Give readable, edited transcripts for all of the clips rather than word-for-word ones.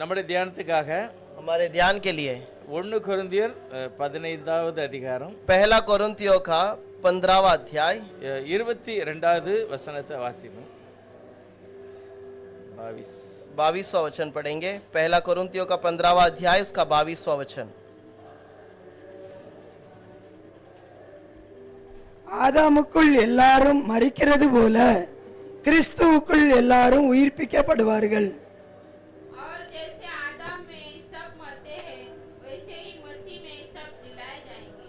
நம்முடைய தியானத்துக்காக हमारे ध्यान के लिए 1 கொரிந்தியர் 15வது அதிகாரம் पहला कोरिन्थियों का 15वां अध्याय 22வது வசனத்தை வாசிப்போம். 22वां वचन पढ़ेंगे. पहला कोरिन्थियों का 15वां अध्याय उसका 22वां वचन. ஆதாமுக்குள் எல்லாரும் மரிக்கிறது போல கிறிஸ்துவுக்குள் எல்லாரும் உயிர்ப்பிக்கப்படுவார்கள். और जैसे आदम में सब मरते हैं वैसे ही मसीह में सब जिलाए जाएंगे.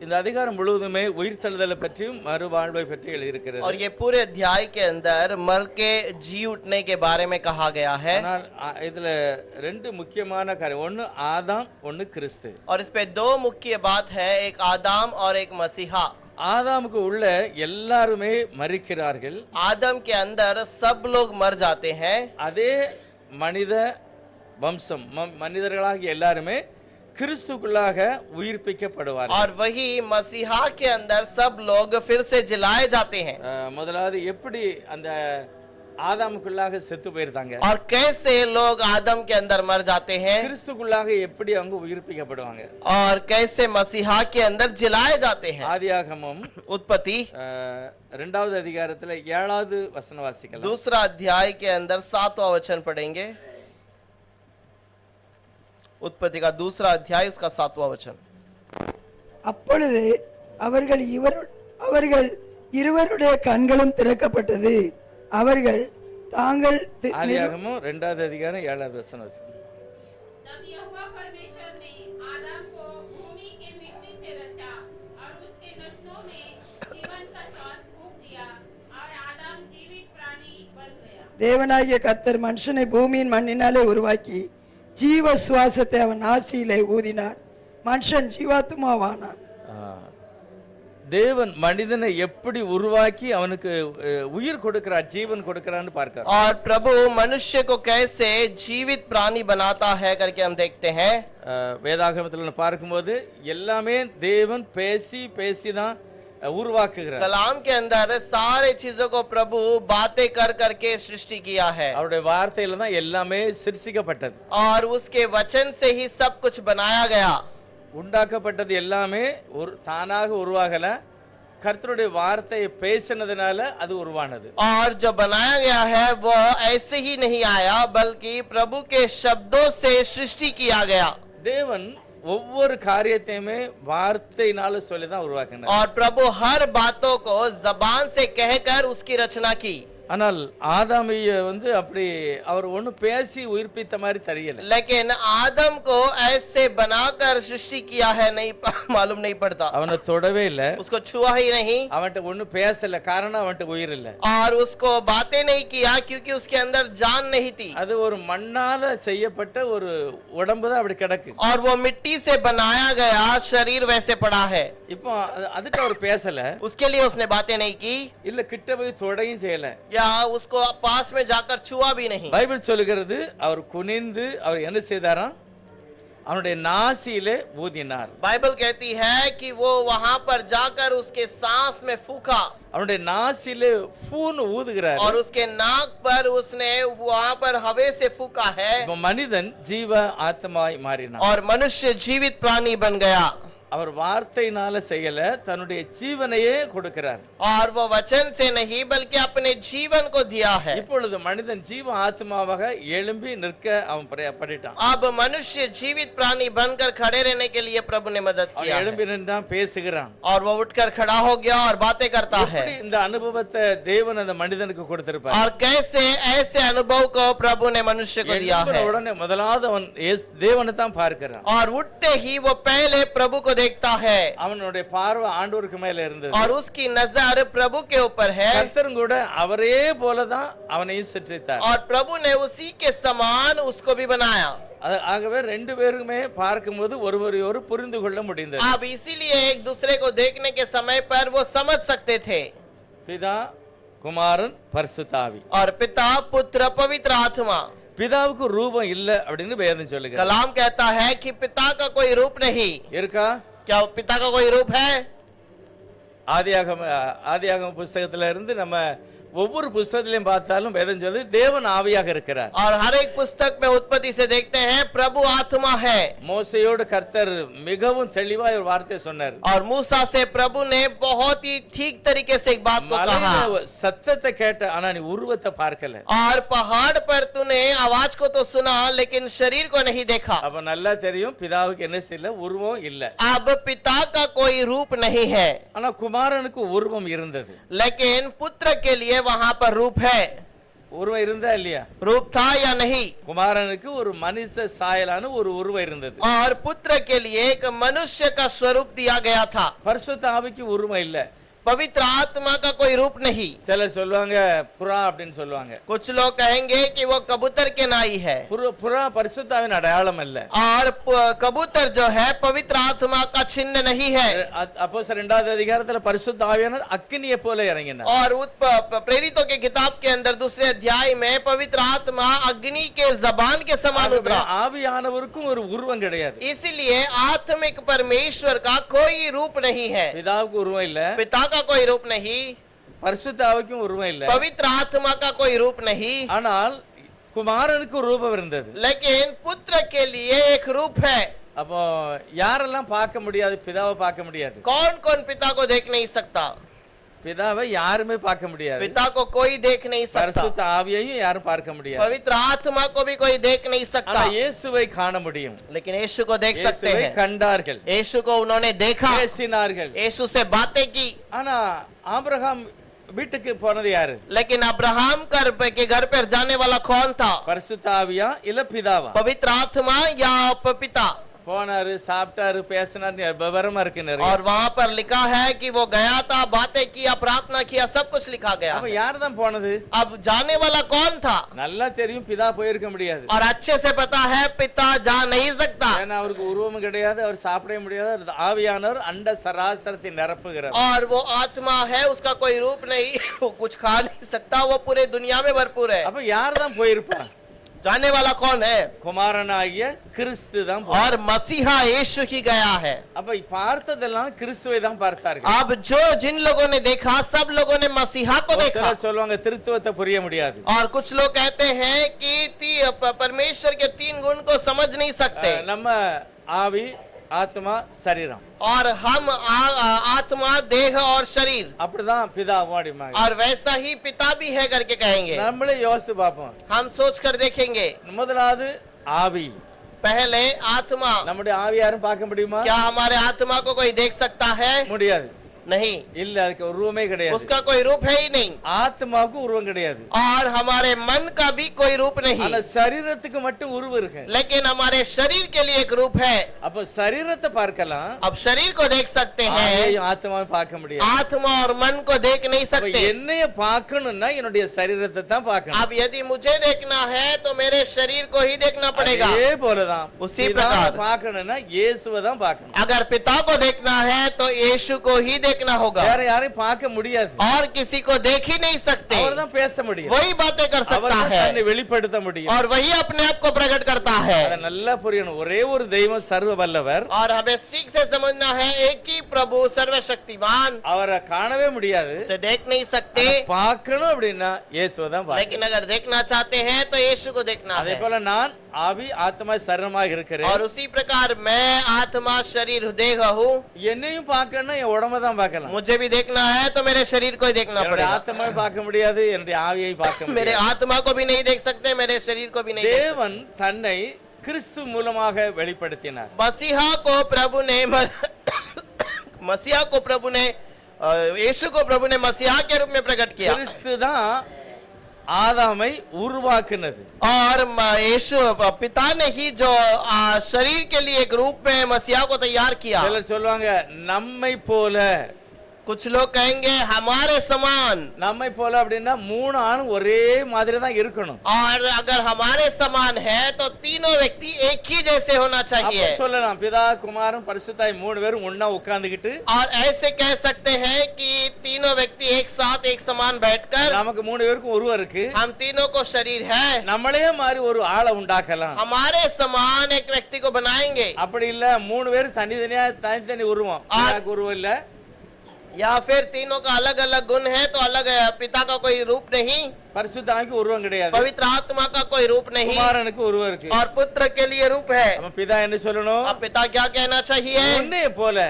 இந்த அதிகாரம் முழுவதுமே உயிர்த்தெழுதலை பற்றியும் மறுவாழ்வை பற்றி எழுதியிருக்கிறது. और ये पूरे अध्याय के अंदर मर के जी उठने के बारे में कहा गया है. ஆனால் இதுல ரெண்டு முக்கியமான காரியம், ஒன்னு ஆதாம், ஒன்னு கிறிஸ்து. और इस पे दो मुख्य बात है, एक आदम और एक मसीहा. ஆதாமுக்கு உள்ள எல்லாருமே மரிக்கிறார்கள். आदम के अंदर सब लोग मर जाते हैं. அதே மனித வம்சம் மனிதர்களாகிய எல்லாருமே கிறிஸ்துக்குள்ளாக உயிர்ப்பிக்கப்படுவார்கள். और वही मसीहा के अंदर सब लोग फिर से जिलाए जाते हैं. முதலாவது எப்படி அந்த ஆதாமுக்குள்ளாக செத்து போயிருந்தாங்க, और कैसे लोग आदम के अंदर मर जाते हैं, கிறிஸ்துக்குள்ளாக எப்படி அவங்க உயிர்ப்பிக்கப்படுவாங்க, और कैसे मसीहा के अंदर जिलाए जाते हैं. ஆதியாகமம் उत्पत्ति 2வது அதிகாரத்துல 7வது வசனம் வாசிக்கலாம். दूसरा अध्याय के अंदर 7वां वचन पढ़ेंगे. उत्पत्ति का दूसरा अध्याय उसका 7वां वचन. அப்பொழுது அவர்கள் இருவருடைய கண்களும் திறக்கப்பட்டது. அவர்கள் தாங்கள் ஆதியாகமம் 2வது அதிகாரம் 7வது வசனம் வாசிக்கலாம். तब यहोवा परमेश्वर ने आदम को भूमि के मिट्टी से रचा और उसके नथनों में जीवन का श्वास फूंक दिया और आदम जीवित प्राणी बन गया. தேவனாகிய கர்த்தர் மனுஷனை பூமியின் மண்ணினாலே உருவாக்கி ஜீவ சுவாசத்தை அவன் நாசியிலே ஊதினார். மனுஷன் ஜீவாத்மாவானான். தேவன் மனிதனை எப்படி உருவாக்கி அவனுக்கு உயிர் கொடுக்கிறார், ஜீவன் கொடுக்கிறான்னு பார்க்கிறார். और प्रभु मनुष्य को कैसे जीवित प्राणी बनाता है करके हम देखते हैं. வேதாகமத்தில் பார்க்கும்போது எல்லாமே தேவன் பேசி தான் உருவாக்குகிறார். कलाम के अंदर सारे चीजों को प्रभु बातें कर करके सृष्टि किया है. அவருடைய வார்த்தையில தான் எல்லாமே சிருஷ்டிக்கப்பட்டது. और उसके वचन से ही सब कुछ बनाया गया. உண்டாக்கப்பட்டது எல்லாமே ஒரு தானாக உருவாகல, கர்த்தருடைய வார்த்தையை பேசினதுனால அது உருவானது. और जो बनाया गया है वो ऐसे ही नहीं आया, बल्कि प्रभु के शब्दों से सृष्टि किया गया. தேவன் ஒவ்வொரு காரியத்தையுமே வார்த்தையினால சொல்லி தான் உருவாக்கினார். और प्रभु हर बातों को जबान से कहकर उसकी रचना की. ஆனால் ஆதாமிய அப்படி அவர் ஒண்ணு பேசி உயிர்ப்பித்த மாதிரி தெரியல. लेकिन आदम को ऐसे बनाकर सृष्टि किया है नहीं मालूम नहीं पड़ता. அவனை தொடவே இல்ல, उसको छुआ ही नहीं. அவன்கிட்ட ஒண்ணு பேசல, காரணம் அவன்கிட்ட உயிர் இல்ல. और उसको बातें नहीं किया क्योंकि उसके अंदर जान नहीं थी. அது ஒரு மண்ணால செய்யப்பட்ட ஒரு உடம்பு தான் அப்படி கிடக்கு. और वो मिट्टी से बनाया गया शरीर वैसे पड़ा है. இப்போ அதுட்ட அவர் பேசல, उसके लिए उसने बातें नहीं की, இல்ல கிட்ட போய் தொடையும் செய்யல, या उसको पास में जाकर छुआ भी नहीं. பைபிள் சொல்லுகிறது அவர் குனிந்து அவர் என்ன செய்தாராம், அவனுடைய நாசியிலே ஊதினார். बाइबल कहती है कि वो वहां पर जाकर उसके सांस में फूंका. அவனுடைய நாசியிலே ஃபூன்னு ஊதுகிறார். और उसके नाक पर उसने वहां पर हवा से फूंका है. இப்போ மனிதன் ஜீவ ஆத்மாய் மாறினான். और मनुष्य जीवित प्राणी बन गया. அவர் வார்த்தையினால செய்யல, தன்னுடைய ஜீவனையே கொடுக்கிறார். और वो वचन से नहीं बल्कि अपने जीवन को दिया है. இப்பொழுது மனிதன் ஜீவ ஆத்மாவாக எழும்பி நிற்க அவன் படிட்டான். अब मनुष्य जीवित प्राणी बनकर खड़े रहने के लिए प्रभु ने मदद किया है. எழும்பி நின்றான், பேசுகிறான். और वो उठकर खड़ा हो गया और बातें करता है. இந்த அனுபவத்தை தேவன் அந்த மனிதனுக்கு கொடுத்திருப்பார். और कैसे ऐसे अनुभव को प्रभु ने मनुष्य को दिया है. உடனே முதலாவது அவன் தேவனை தான் பார்க்கிறான். और उठते ही वो पहले प्रभु को देखता है. அவனுடைய பார்வை ஆண்டவருக்கு மேல இருந்தது. और उसकी नजर प्रभु के ऊपर है. கர்த்தரும் கூட அவரே போலதான் அவனையும் சிருஷ்டித்தார். और प्रभु ने उसी के समान उसको भी बनाया. ஆகவே ரெண்டு பேருமே பார்க்கும்போது ஒருவரையொரு புரிந்து கொள்ள முடிந்தது. अब इसीलिए एक दूसरे को देखने के समय पर वो समझ सकते थे. பிதா, குமாரன், பரிசுத்த ஆவி. और पिता, पुत्र, पवित्र आत्मा. பிதாவுக்கு ரூபம் இல்ல அப்படின்னு வேதம் சொல்லுங்க. कलाम कहता है कि पिता का कोई रूप नहीं. இருக்கா? क्या पिता का कोई रूप है? ஆதியாகம புஸ்தகத்துல இருந்து நம்ம ஒவ்வொரு புஸ்தகத்திலையும் பார்த்தாலும் வேதம் சொல்லுது தேவன் ஆவியாக இருக்கிறார். और हर एक पुस्तक में उत्पत्ति से देखते हैं प्रभु आत्मा है। மோசேயோடு கர்த்தர் மிகவும் தெளிவாய் ஒரு வார்த்தை சொன்னார். और मूसा से प्रभु ने बहुत ही ठीक तरीके से एक बात को कहा। மலையில சத்தத்தை கேட்ட ஆனா நீ உருவத்தை பார்க்கல. और पहाड़ पर तूने आवाज को तो सुना लेकिन शरीर को नहीं देखा। அப்ப நல்லா தெரியும் பிதாவுக்கு என்ன செய்யல, உருவம் இல்ல. अब पिता का कोई रूप नहीं है, ஆனா குமாரனுக்கு உருவம் இருந்தது. लेकिन पुत्र के लिए वहां पर रूप है। உருவம் இருந்தா இல்லையா? रूप था या नहीं? குமாரனுக்கு ஒரு மனுஷ சாயலான ஒரு உருவம் இருந்தது. और पुत्र के लिए एक मनुष्य का स्वरूप दिया गया था। பரிசுத்த ஆவிக்கு உருவம் இல்ல. पवित्र आत्मा का कोई रूप नहीं। சிலர் சொல்லுவாங்க புறா அப்படின்னு சொல்லுவாங்க. कुछ लोग कहेंगे कि वो कबूतर के नाई है। புறா பரிசுத்த ஆவியின் அடையாளம் அல்ல. और कबूतर जो है पवित्र आत्मा का चिन्ह नहीं है। அப்போஸ்தலர் 2வது அதிகாரத்துல பரிசுத்த ஆவியானவர் அக்கினியை போல இறங்கினார். और प्रेरितों के किताब के अंदर 2 अध्याय में पवित्र आत्मा अग्नि के जबान के समान उतरा। ஆவியானவருக்கும் ஒரு உருவம் கிடையாது. इसलिए आत्मिक परमेश्वर का कोई रूप नहीं है। பிதாவுக்கு உருவம் இல்ல. पिता का कोई रूप नहीं, பரிசுத்த ஆவிக்கும் உருவம் இல்ல. पवित्र आत्मा का कोई रूप नहीं, ஆனால் குமாரனுக்கு ரூபம் இருந்தது. लेकिन पुत्र के लिए एक रूप है। அப்போ யாரெல்லாம் பார்க்க முடியாது? பிதாவை பார்க்க முடியாது. कौन कौन पिता को देख नहीं सकता? பிதாவை யாருமே பார்க்க முடியாது. पिता को कोई देख नहीं सकता, பரிசுத்த ஆவியையும் யாரும் பார்க்க முடியாது. पवित्र आत्मा को भी कोई देख नहीं सकता, ஆனா இயேசுவை காண முடியும். लेकिन यीशु को देख सकते இயேசுவை हैं। கண்டார்கள், यीशु को उन्होंने देखा, பேசினார்கள். यीशु से बातें की। ஆனா ஆபிரகாம் வீட்டுக்கு போனது யாரு? लेकिन अब्राहम के घर पर जाने वाला कौन था? பரிசுத்த ஆவியா இல்ல பிதாவா? पवित्र आत्मा या पिता? போனாரு, சாப்பிட்டாரு, பேசினாரு, விவரமா இருக்கு நிறைய. और वहां पर लिखा है कि वो गया था, बातें किया, प्रार्थना किया, सब कुछ लिखा गया। அப்ப யார் தான் போனது? अब जाने वाला कौन था? நல்லா தெரியும் பிதா போயிருக்க முடியாது. और अच्छे से पता है पिता जा नहीं सकता, ஏன்னா அவருக்கு உருவம் கிடையாது, அவர் சாப்பிடவே முடியாது. ஆவியானவர் அண்ட சராசரத்தை நிரப்புகிறார். और वो आत्मा है, उसका कोई रूप नहीं, वो कुछ खा नहीं सकता, वो पूरे दुनिया में भरपूर है। அப்ப யார் தான் போயிருப்பா? जाने वाला कौन है? குமாரனாகிய கிறிஸ்து தான். और मसीहा यीशु ही गया है। அப்ப பார்த்ததெல்லாம் கிறிஸ்துவை தான் பார்த்தார்கள். अब जो जिन लोगों ने देखा, सब लोगों ने मसीहा को देखा। சொல்லுவாங்க திருத்துவத்தை புரிய முடியாது. और कुछ लोग कहते हैं कि परमेश्वर के 3 गुण को समझ नहीं सकते। நம்ம ஆவி, ஆத்மா, சரீரம். और हम आत्मा, देह और शरीर, அப்படிதான் பிதா அப்படிமாங்க. और वैसा ही पिता भी है करके कहेंगे। நம்மளே யோசிச்சு பார்ப்போம். हम सोच कर देखेंगे। முதலாவது ஆவி. पहले आत्मा। நம்முடைய ஆவி யாரும் பார்க்க முடியுமா? क्या हमारे आत्मा को कोई देख सकता है? முடியாது. नहीं, இல்ல, அதுக்கு உருவமே கிடையாது. उसका कोई रूप है ही नहीं। ஆத்மாவுக்கு உருவம் கிடையாது. और हमारे मन का भी कोई रूप नहीं, ஆனா சரீரத்துக்கு மட்டும் உருவம் இருக்கு. लेकिन हमारे शरीर के लिए एक रूप है। அப்ப சரீரத்தை பார்க்கலாம், अब शरीर को देख सकते हैं, ஆவியையும் ஆத்மாவையும் பார்க்க முடியாது. आत्मा और मन को देख नहीं அப்ப सकते। என்னைய பார்க்கணும்னா என்னுடைய சரீரத்தை தான் பார்க்கணும். अब यदि मुझे देखना है तो मेरे शरीर को ही देखना पड़ेगा। அதே போலதான் उसी பிதாவை प्रकार பார்க்கணும்னா இயேசுவை தான் பார்க்கணும். अगर पिता को देखना है तो यीशु को ही देखना होगा, வேற யாரையும் பார்க்க முடியாது. और किसी को देख ही नहीं सकते। அவர்தான் பேச முடியும், वही बातें कर सकता அவர்தான் है, தன்னை வெளிப்படுத்த முடியும். और वही अपने आप को प्रकट करता है। அதை நல்லா புரியணும். ஒரே ஒரு தெய்வம் சர்வ வல்லவர். और हमें ठीक से समझना है, एक ही प्रभु सर्वशक्तिमान, அவரை காணவே முடியாது. उसे देख नहीं सकते, பார்க்கணும் அப்படின்னா இயேசுவை தான் பார்க்கணும். लेकिन अगर देखना चाहते हैं तो यीशु को देखना அதே है। போல நான் ஆவி, ஆத்மா, சரீரமாக இருக்கிறேன். और उसी प्रकार मैं आत्मा, शरीर, देह हूँ। என்னையும் பார்க்கணும்னா என் உடம்ப தான் பார்க்கலாம். मुझे भी देखना है तो मेरे शरीर को ही देखना என்னுடைய पड़ेगा। ஆத்மாவை பார்க்க முடியாது, என்னுடைய ஆவியை பார்க்க मेरे முடியாது. आत्मा को भी नहीं देख सकते, मेरे शरीर को भी नहीं देख सकते। தேவன் தன்னை கிறிஸ்து மூலமாக வெளிப்படுத்தினார். मसीहा को प्रभु ने मसीहा को प्रभु ने यीशु को प्रभु ने मसीहा के रूप में प्रकट किया। கிறிஸ்து தான் ஆதாமை உருவாக்குனது. और यीशु पिता ने ही जो शरीर के लिए एक रूप में मसीहा को तैयार किया। சிலர் சொல்லுவாங்க நம்மை போல. कुछ लोग कहेंगे हमारे समान। நம்மை போல அப்படின்னா 3 ஆணும் ஒரே மாதிரி தான் இருக்கணும். और अगर हमारे समान है तो तीनों व्यक्ति एक ही जैसे होना चाहिए। அப்ப சொல்லலாம் பிதா, குமாரன், பரிசுத்தாய் 3 பேரும் ஒண்ணா உட்கார்ந்துகிட்டு और ऐसे कह सकते हैं कि तीनों व्यक्ति एक साथ एक समान बैठकर, நமக்கு 3 பேருக்கும் உருவம் இருக்கு, हम तीनों को शरीर है, நம்மளே மாதிரி ஒரு ஆளை உண்டாக்கலாம். हमारे समान एक व्यक्ति को बनाएंगे। அப்படி இல்ல 3 பேரும் தனித்தனியா தனித்தனி உருவம். பிதாக்கு உருவம் இல்ல, या फिर तीनों का अलग अलग गुण है तो अलग है, पिता का कोई रूप नहीं, பரிசுத்த ஆவிக்கு உருவம் கிடையாது, पवित्र आत्मा का कोई रूप नहीं, குமாரனுக்கு உருவம் இருக்கு. और पुत्र के लिए रूप है। நம்ம பிதா என்ன சொல்லணும்? अब पिता क्या कहना चाहिए? உன்னை போல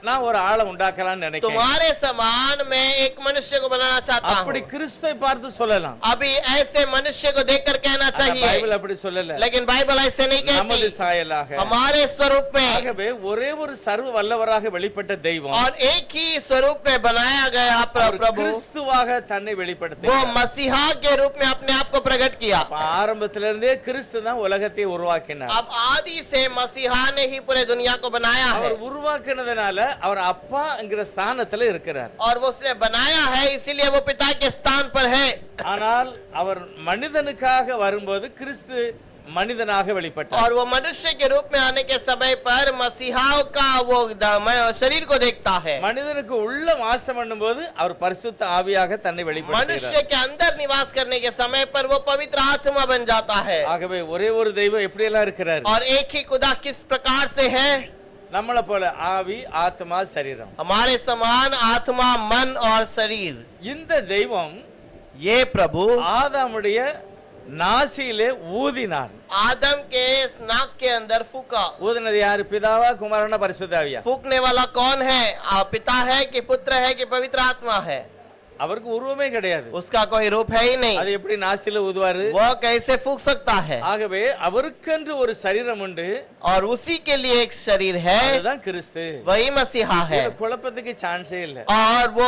நான் ஒரு ஆளை உண்டாக்கலாம்னு நினைக்கிறேன். तुम्हारे समान मैं एक मनुष्य को बनाना चाहता அப்படி हूँ। கிறிஸ்துவை பார்த்து சொல்லலாம். अभी ऐसे मनुष्य को देखकर कहना ஆனா चाहिए, பைபிள் அப்படி சொல்லல. लेकिन बाइबल ऐसे नहीं நமது कहती। சாயலாக. हमारे स्वरूप में, ஆகவே ஒரே ஒரு சர்வ வல்லவராக வெளிப்பட்ட தெய்வம் और एक ही स्वरूप में बनाया गया அவர் प्रभु, கிறிஸ்துவாக தன்னை वो வெளிப்படுத்தினார். मसीहा के रूप में अपने आप को प्रकट किया। அப்ப ஆரம்பத்திலிருந்தே கிறிஸ்து தான் உலகத்தை உருவாக்கினார். अब आदि से मसीहा ने ही पूरे दुनिया को बनाया है, அவர் உருவாக்கினதுனால அவர் அப்பாங்கிற ஸ்தானத்துல இருக்கிறார். और वो उसने बनाया है इसीलिए वो पिता के स्थान पर है। ஆனால் அவர் மனிதனுக்காக வரும்போது கிறிஸ்து மனிதனாக வெளிப்பட்டார். और वो मनुष्य के रूप में आने के समय पर मसीहा का वो शरीर को देखता है। மனிதனுக்கு உள்ள வாசம் பண்ணும்போது அவர் பரிசுத்த ஆவியாக தன்னை मनुष्य வெளிப்படுத்துகிறார். के अंदर निवास करने के समय पर वो पवित्र आत्मा बन जाता है। ஆகவே ஒரே ஒரு தெய்வம் எப்படியெல்லாம் இருக்கிறார்? और एक ही खुदा किस प्रकार से है? நம்மளை போல ஆவி, ஆத்மா, சரீரம். हमारे समान आत्मा, मन और शरीर। இந்த தெய்வம் ये प्रभु ஆதாமுடைய நாசியிலே ஊதினார். आदम के नाक के अंदर फूका। ஊதினது யாரு? பிதாவா, குமாரனா, பரிசுத்த ஆவியா? फूकने वाला कौन है? पिता है कि पुत्र है कि पवित्र आत्मा है? அவருக்கு உருவமே கிடையாது. उसका कोई रूप है ही नहीं। அது எப்படி நாசியில ஊதுவாரு? वो कैसे फूक सकता है? ஆகவே அவருக்கென்று ஒரு சரீரம் உண்டு, और उसी के लिए एक शरीर है, அதுதான் கிறிஸ்து. वही मसीहा है। இதுல குழப்பத்துக்கு சான்ஸே இல்ல. और वो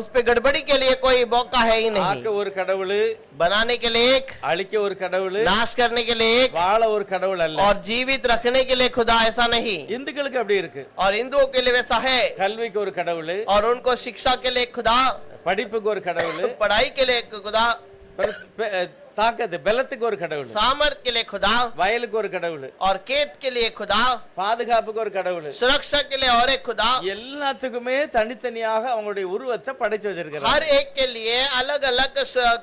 उस पे गड़बड़ी के लिए कोई मौका है ही ஆக்க नहीं। ஒரு கடவுள், बनाने के लिए एक, அழிக்க ஒரு கடவுள், नाश करने के लिए एक, வாழ ஒரு கடவுள் அல்ல. और जीवित रखने के लिए खुदा, ऐसा नहीं। இந்துக்களுக்கு அப்படி இருக்கு. और हिंदुओं के लिए वैसा है। கல்விக்கு ஒரு கடவுள், और उनको शिक्षा के लिए खुदा, படிப்புக்கு ஒரு கடவுள், पढ़ाई के लिए खुदा, தாக்கத்து பலத்துக்கு ஒரு கடவுள், सामर्थ के लिए खुदा, வயலுக்கு ஒரு கடவுள், और खेत के लिए खुदा, பாதுகாப்புக்கு ஒரு கடவுள். सुरक्षा के लिए और एक खुदा। எல்லாத்துக்குமே தனித்தனியாக அவங்களுடைய உருவத்தை படைச்சு வச்சிருக்கிறார். हर एक के लिए अलग अलग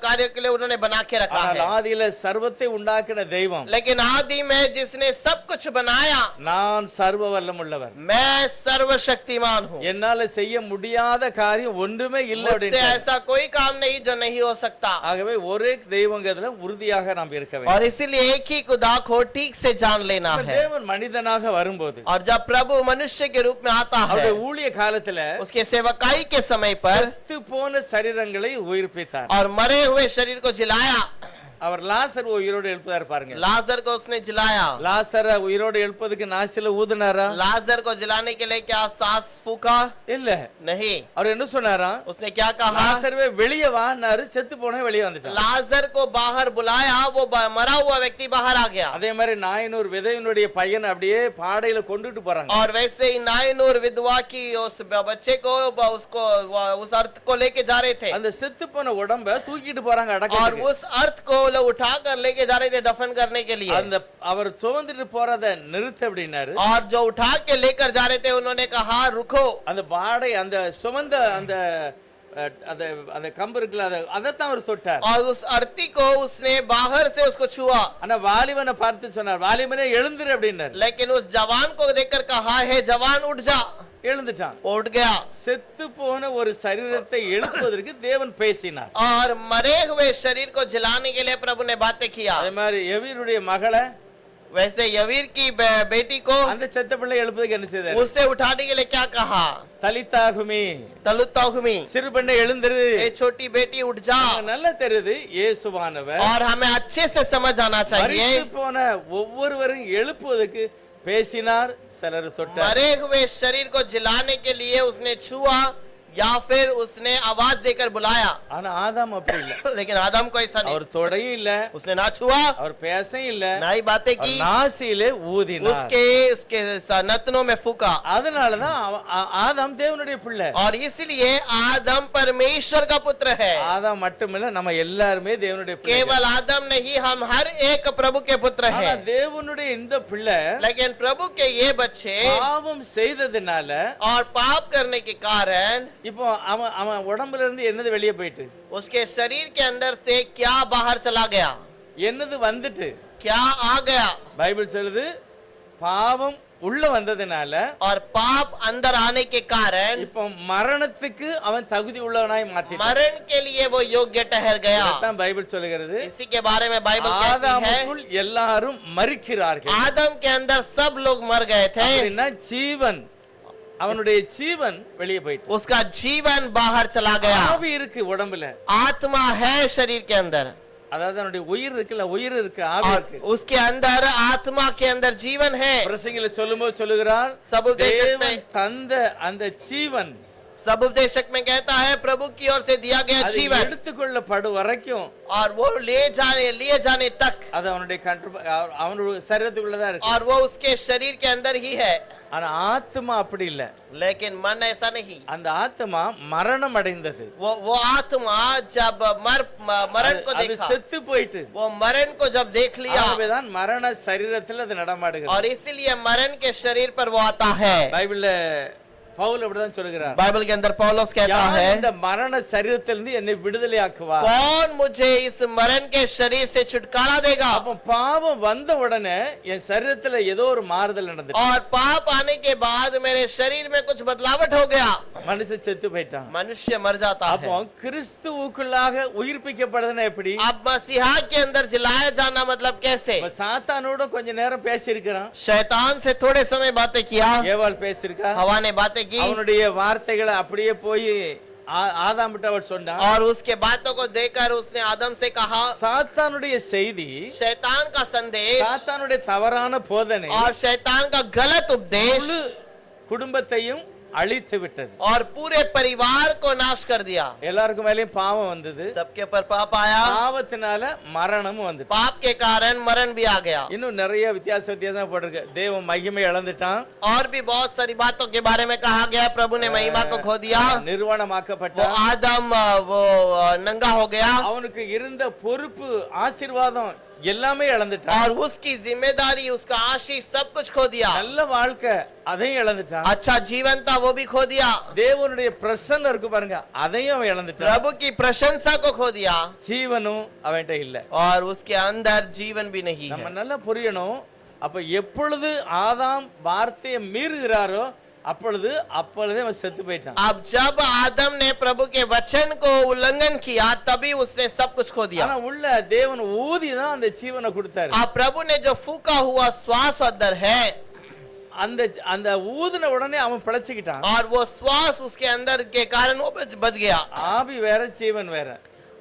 कार्य के लिए उन्होंने बना के रखा ஆனால் है। ஆதியில சர்வத்தை உண்டாக்கின தெய்வம் लेकिन आदि में जिसने सब कुछ बनाया, நான் சர்வ வல்லமுள்ளவர், मैं सर्वशक्तिमान हूँ, என்னால செய்ய முடியாத காரியம் ஒன்றுமே இல்லை मुझसे அப்படின்னு. ऐसा कोई काम नहीं जो नहीं हो सकता। ஆகவே ஒரே தெய்வங்கிறதுல உறுதியாக நாம் இருக்க வேண்டும். और इसीलिए एक ही खुदा को ठीक से जान लेना है। தேவன் மனிதனாக வரும்போது और जब प्रभु मनुष्य के रूप में आता है, அவருடைய ஊழிய காலத்துல उसके सेवकाई के समय पर, செத்து போன சரீரங்களை உயிர்ப்பித்தார். और मरे हुए शरीर को जिलाया। அவர் லாசர் உயிரோடு எழுப்புதார் பாருங்க. लाजर को उसने जिलाया। லாசர உயிரோடு எழுப்பதுக்கு நாசில ஊதுனாரா? लाजर को जिलाने के लिए क्या सांस फूका? இல்ல. नहीं। அவர் என்ன சொன்னாரா? उसने क्या कहा? லாசர்வே வெளியே வான்னாரு, செத்து போன வெளியே வந்துட்டான். लाजर को बाहर बुलाया, वो मरा हुआ व्यक्ति बाहर आ गया। அதே மாதிரி நாயனூர் விதவையினுடைய பையன் அப்படியே பாடையில கொண்டுட்டு போறாங்க. और वैसे ही नायनूर विधवा की उस बच्चे को उसको उस अर्थ को लेके जा रहे थे, அந்த செத்து போன உடம்ப தூக்கிட்டு போறாங்க और அடக்கத்துக்கு. उस अर्थ को लोग उठा कर लेके जा रहे थे दफन करने के लिए। அந்த அவர் சுமந்துட்டு போறத நிறுத்து அப்படின்னாரு. और जो उठा के लेकर जा रहे थे उन्होंने कहा रुको। அந்த பாடை அந்த சுமந்த அந்த அந்த அந்த கம்பு இருக்குல்ல, அதைத்தான் அவர் தொட்டார். और उस अर्थी को उसने बाहर से उसको छुआ। ஆனா வாலிபனை பார்த்து சொன்னார், வாலிபனே எழுந்துரு அப்படின்னாரு. लेकिन उस जवान को देखकर कहा है जवान उठ जा। எழுந்துட்டான். उठ गया। செத்து போன ஒரு சரீரத்தை எழுப்புவதற்கு தேவன் பேசினார். और मरे हुए शरीर को जिलाने के लिए प्रभु ने बातें किया। அதே மாதிரி எவீருடைய மகளை, वैसे यवीर की बेटी को, அந்த செத்த பிள்ளை எழுப்புவதற்கு என்ன செய்தார்? उससे उठाने के लिए क्या कहा? தலித்தாகுமி, तलुत्ताहुमी, சிறு பெண்ணை எழுந்திரு. ए छोटी बेटी उठ जा। நல்லா தெரியுது இயேசுவானவர் और हमें अच्छे से समझ आना चाहिए, மரித்து போன ஒவ்வொருவரும் எழுப்புவதற்கு பேசினார், சிலர் தொட்டார். मरे हुए शरीर को जिलाने के लिए उसने छुआ या फिर उसने आवाज देकर बुलाया। ஆனா ஆதாம் அப்படி இல்ல. लेकिन आदम को ऐसा नहीं, அவர் தொடையும் இல்ல, उसने ना छुआ, அவர் பேசவும் இல்ல, ना ही बातें की, நாசியிலே ஊதினார். उसके नथनों में फूका। அதனாலதான் ஆதாம் தேவனுடைய பிள்ளை. और इसलिए आदम परमेश्वर का पुत्र है। ஆதாம் மட்டுமில்ல, நம்ம எல்லாருமே தேவனுடைய பிள்ளை. केवल आदम नहीं, हम हर एक प्रभु के पुत्र ஆனா हैं। தேவனுடைய இந்த பிள்ளை लेकिन प्रभु के ये बच्चे பாவம் செய்ததுனால और पाप करने के कारण இப்போ அவன் அவன் உடம்புல இருந்து என்னது வெளியே போயிட்டு, उसके शरीर के अंदर से क्या बाहर चला गया, என்னது வந்துட்டு, क्या आ गया? பைபிள் சொல்லுது பாவம் உள்ள வந்ததுனால और पाप अंदर आने के कारण இப்போ மரணத்துக்கு அவன் தகுதி உள்ளவனாய் மாத்திட்டான். मरण के लिए वो योग्य ठहर गया। இதைத்தான் பைபிள் சொல்லுகிறது. इसी के बारे में बाइबल कहती है ஆதாமுக்குள் எல்லாரும் மரிக்கிறார்கள். आदम के अंदर सब लोग मर गए थे। அப்படின்னா ஜீவன் அவனுடைய ஜீவன் வெளியே போயிட்டு. उसका जीवन बाहर चला गया। ஆவி இருக்கு உடம்புல. आत्मा है शरीर के अंदर, அதாவது அவனுடைய உயிர் இருக்குல்ல, உயிர் இருக்கு, ஆவி और இருக்கு. उसके अंदर आत्मा के अंदर जीवन है। பிரசங்கில சொல்லும்போது சொல்லுகிறார், समुपदेशक में தேவன் தந்த அந்த ஜீவன் समुपदेशक में कहता है प्रभु की ओर से दिया गया அது जीवन, எடுத்துக்கொள்ளப்படும் வரைக்கும் और वो लिए जाने तक, அது அவனுடைய அவனுடைய சரீரத்துக்குள்ளதான் இருக்கு. और वो उसके शरीर के अंदर ही है। ஆனா ஆத்மா அப்படி இல்ல. लेकिन मन ऐसा नहीं। அந்த ஆத்மா மரணம் அடைந்தது. वो आत्मा जब मरण को அது देखा, செத்து போயிட்டு, वो मरण को जब देख लिया, ஆகவேதான் மரண சரீரத்தில் அது நடமாடுகிறது. और इसीलिए मरण के शरीर पर वो आता है। பைபிள்ல பவுல் அப்படிதான் சொல்லுகிறார். बाइबल के अंदर पौलुस कहता யார் है, இந்த மரண சரீரத்திலிருந்து என்னை விடுதலை ஆக்குவார்? कौन मुझे इस मरण के शरीर से छुटकारा देगा? அப்ப பாவம் வந்த உடனே என் சரீரத்துல ஏதோ ஒரு மாறுதல் நடந்துச்சு. और पाप आने के बाद मेरे शरीर में कुछ बदलावट हो गया। மனுஷன் செத்து போயிட்டான். मनुष्य मर जाता அப்போ है। கிறிஸ்துவுக்குள்ளாக உயிர்ப்பிக்கப்படுதுன்னா எப்படி? अब मसीहा के अंदर जिलाया जाना मतलब कैसे? இப்ப சாத்தானோட கொஞ்ச நேரம் பேசி இருக்கிறான். शैतान से थोड़े समय बातें किया, ஏவாள் பேசியிருக்கா. हवा ने बातें की, அவனுடைய வார்த்தைகளை அப்படியே போய் ஆதாம்கிட்ட அவள் சொன்னான். और उसके बातों को देखकर उसने आदम से कहा। சாத்தானுடைய செய்தி, शैतान का संदेश சாத்தானுடைய தவறான போதனை और शैतान का गलत उपदेश முழு குடும்பத்தையும் அழித்து விட்டது. और पूरे परिवार को नाश कर दिया। எல்லாருக்கும் மேலயும் பாவம் வந்தது. सबके ऊपर पाप आया, பாவத்தினால மரணமும் வந்தது. पाप के कारण मरण भी आ गया। இன்னும் நிறைய வித்தியாசமா போட்டிருக்கு. தேவன் மகிமை இழந்துட்டான். और भी बहुत सारी बातों के बारे में कहा गया। प्रभु ने महिमा को खो दिया, वो நிர்வாணமாக்கப்பட்டான். आदम वो नंगा हो गया, அவனுக்கு இருந்த பொறுப்பு, ஆசீர்வாதம் எல்லாமே இழந்துட்டான். और उसकी जिम्मेदारी, उसका आशीष सब कुछ खो दिया। நல்ல வாழ்க்கை அதையும் இழந்துட்டான். अच्छा जीवन था वो भी खो दिया। தேவனுடைய பிரசன்னம் இருக்கு பாருங்க, அதையும் அவன் இழந்துட்டான். प्रभु की प्रशंसा को खो दिया, ஜீவனும் அவன்கிட்ட இல்ல. और उसके अंदर जीवन भी नहीं நம்ம है। நல்லா புரியணும். அப்ப எப்பொழுது ஆதாம் வார்த்தையை மீறுகிறாரோ அப்பொழுதே அவன் செத்து போயிட்டான். अब जब आदम ने प्रभु के वचन को उल्लंघन किया, तभी उसने सब कुछ खो दिया। ஆனா உள்ள தேவன் ஊதி தான் அந்த ஜீவனை கொடுத்தாரு. अब प्रभु ने जो फूका हुआ श्वास अंदर है, அந்த அந்த ஊதின உடனே அவன் பிழைச்சுக்கிட்டான். और वो श्वास उसके अंदर के कारण वो बच गया। ஆவி வேற, ஜீவன் வேற.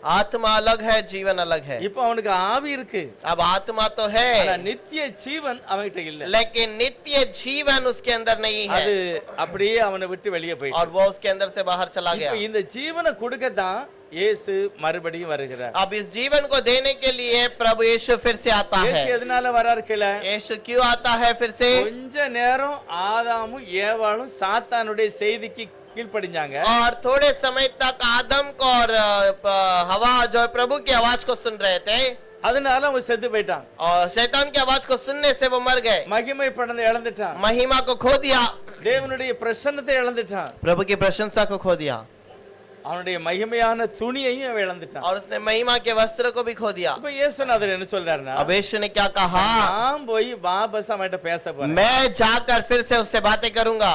आत्मा अलग है, जीवन अलग है। இப்போ அவனுக்கு ஆவி இருக்கு, अब आत्मा तो ஆனா है, நித்திய ஜீவன் அவன்கிட்ட இல்ல. लेकिन नित्य जीवन उसके अंदर नहीं அது है, அப்படியே அவனை விட்டு வெளியே और போயிட்டான். वो उसके अंदर से बाहर चला இப்போ गया। இந்த ஜீவனை கொடுக்கத்தான் இயேசு மறுபடியும் வருகிறார். अब इस जीवन को देने के लिए प्रभु यीशु फिर से आता இயேசு है। எதனால வரார் கீழே? यीशु क्यों आता है फिर से? கொஞ்ச நேரம் ஆதாமும் ஏவாளும் சாத்தானுடைய செய்திக்கு கீழ்ப்படிஞ்சாங்க. और थोड़े समय तक आदम को और हवा जो प्रभु की आवाज को सुन रहे थे, அதனால அவன் செத்து போயிட்டான். और शैतान की आवाज को सुनने से वो मर गए, மகிமை படத்தை இழந்துட்டான். महिमा को खो दिया, தேவனுடைய பிரசன்னத்தை இழந்துட்டான். प्रभु की प्रशंसा को खो दिया, அவனுடைய மகிமையான துணியையும் அவன் இழந்துட்டான். और उसने महिमा के वस्त्र को भी खो दिया। இப்ப இயேசுநாதர் என்ன சொல்றாருன்னா, अब यीशु ने क्या कहा? நான் போய் வாபஸ் அவன்கிட்ட பேச போறேன். मैं जाकर फिर से उससे बातें करूंगा।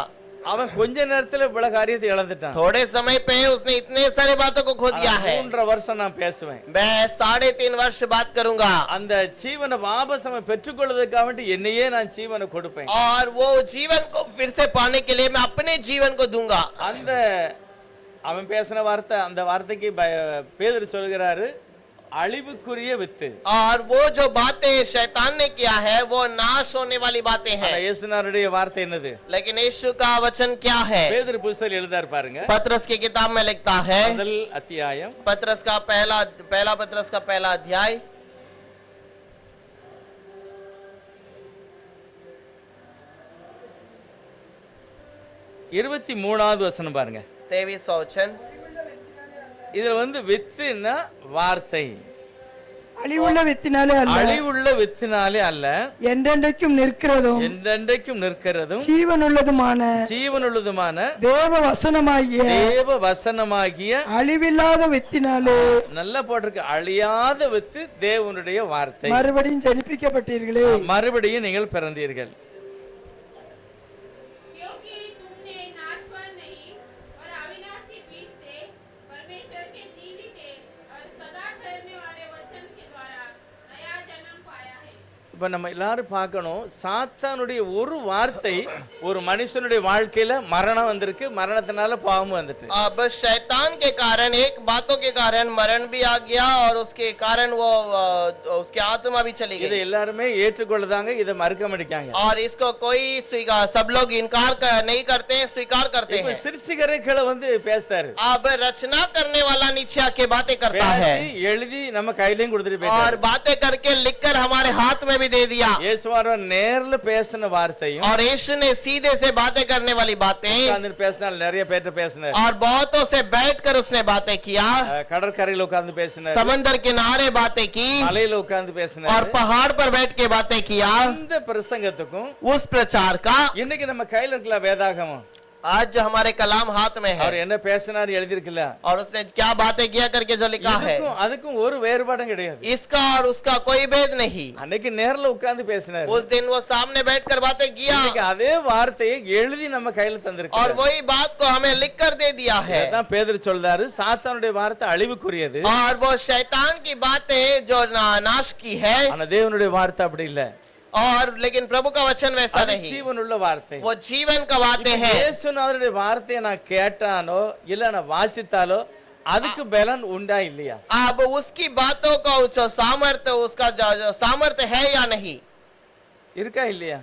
அவன் கொஞ்ச நேரத்துல இவ்வளவு காரியத்தை இழந்துட்டான். थोड़े समय पे उसने इतने सारे बातों को खो दिया है। 3.5 வருஷம் நான் பேசுவேன். मैं 3.5 वर्ष बात करूंगा, அந்த ஜீவனை வாபஸ் அவன் பெற்றுக்கொள்வதற்காக வேண்டி என்னையே நான் ஜீவனை கொடுப்பேன். और वो जीवन को फिर से पाने के लिए मैं अपने जीवन को दूंगा। அந்த அவன் பேசின வார்த்தை, அந்த வார்த்தைக்கு பேதுரு சொல்கிறாரு, அழிவுக்குரிய வித்து. और वो जो बातें शैतान ने किया है वो नाश होने वाली बातें ஆனா हैं, இயேசுநாதருடைய வார்த்தை என்னது? लेकिन यीशु का वचन क्या है? பேதுரு புத்தகத்தில் எழுதார் பாருங்க. पत्रस की किताब में लिखता है, முதல் அத்தியாயம் पत्रस का पहला अध्याय 23வது வசனம் பாருங்க. 23वां वचन। இதுல வித்துன்னா வார்த்தை. அழிவுள்ள வித்தினாலே அல்ல, அழிவுள்ள வித்தினாலே அல்ல, என்றென்றைக்கும் நிற்கிறதும் என்றென்றைக்கும் நிற்கிறதும் ஜீவனுள்ளதுமான தேவ வசனமாகிய அழிவில்லாத வித்தினாலே. நல்லா போட்டிருக்கு, அழியாத வித்து தேவனுடைய வார்த்தை. மறுபடியும் ஜனிப்பிக்கப்பட்டீர்களே, மறுபடியும் நீங்கள் பிறந்தீர்கள். இப்ப நம்ம எல்லாரும் பார்க்கணும், சாத்தானுடைய ஒரு வார்த்தை ஒரு மனுஷனுடைய வாழ்க்கையில மரணம் வந்திருக்கு, மரணத்தினால பாவம் வந்துட்டு. अब शैतान के कारण, एक बातों के कारण मरण भी आ गया और उसके कारण वो उसकी आत्मा भी चली இதை गई எல்லாருமே ஏற்றுக்கொள்ளுதாங்க, இதை மறுக்க மாட்டாங்க. और इसको कोई सब लोग इनकार नहीं करते हैं, स्वीकार करते இப்ப हैं। சிருஷ்டிகரே கீழே வந்து பேசுறாரு, अब रचना करने वाला नीचे आके बातें करता है பேசி எழுதி நம்ம கையிலயும் கொடுத்துட்டு और போயிட்டாரு. बातें करके लिखकर हमारे हाथ में भी दे दिया। இயேசுவார நேர்ல பேசின வார்த்தையும் और यीशु ने सीधे से बातें करने वाली बातें உட்கார்ந்து பேசினார், நிறைய பேர்ட்ட பேசினார். और बहुतों से बैठकर उसने बातें किया, கடற்கரையில உட்கார்ந்து பேசினார், समंदर किनारे बातें की மலையில உட்கார்ந்து और பேசினார். पहाड़ पर बैठ के बातें किया। இந்த பிரசங்கத்துக்கும் उस प्रचार का இன்னைக்கு நம்ம கையில இருக்கல வேதாகமம், आज जो हमारे कलाम हाथ में है அவர் என்ன பேசினார் எழுதிருக்கல, और उसने क्या बातें किया करके जो लिखा है, இதுக்கும் அதுக்கும் ஒரு வேறுபாடும் கிடையாது. इसका और उसका कोई भेद नहीं। அன்னைக்கு நேர்ல உட்கார்ந்து பேசினார், उस दिन वो सामने बैठकर बातें किया இன்னைக்கு அதே வார்த்தையை எழுதி நம்ம கையில और தந்திருக்கார். वही बात को हमें लिख कर दे दिया है। அதான் பேதுரு சொல்றாரு, சாத்தானுடைய வார்த்தை அழிவுக்குரியது, और वो शैतान की बातें जो नाश की है, ஆனா தேவனுடைய வார்த்தை அப்படி இல்ல, और लेकिन प्रभु का वचन वैसा அது नहीं, ஜீவன் உள்ள வார்த்தை. वो जीवन का बातें இப்ப हैं। இயேசுநாதருடைய வார்த்தையை நான் கேட்டானோ இல்ல நான் வாசித்தாலோ அதுக்கு பலன் உண்டா இல்லையா? अब उसकी बातों का जो सामर्थ्य, उसका जो सामर्थ्य है या नहीं, இருக்கா இல்லையா?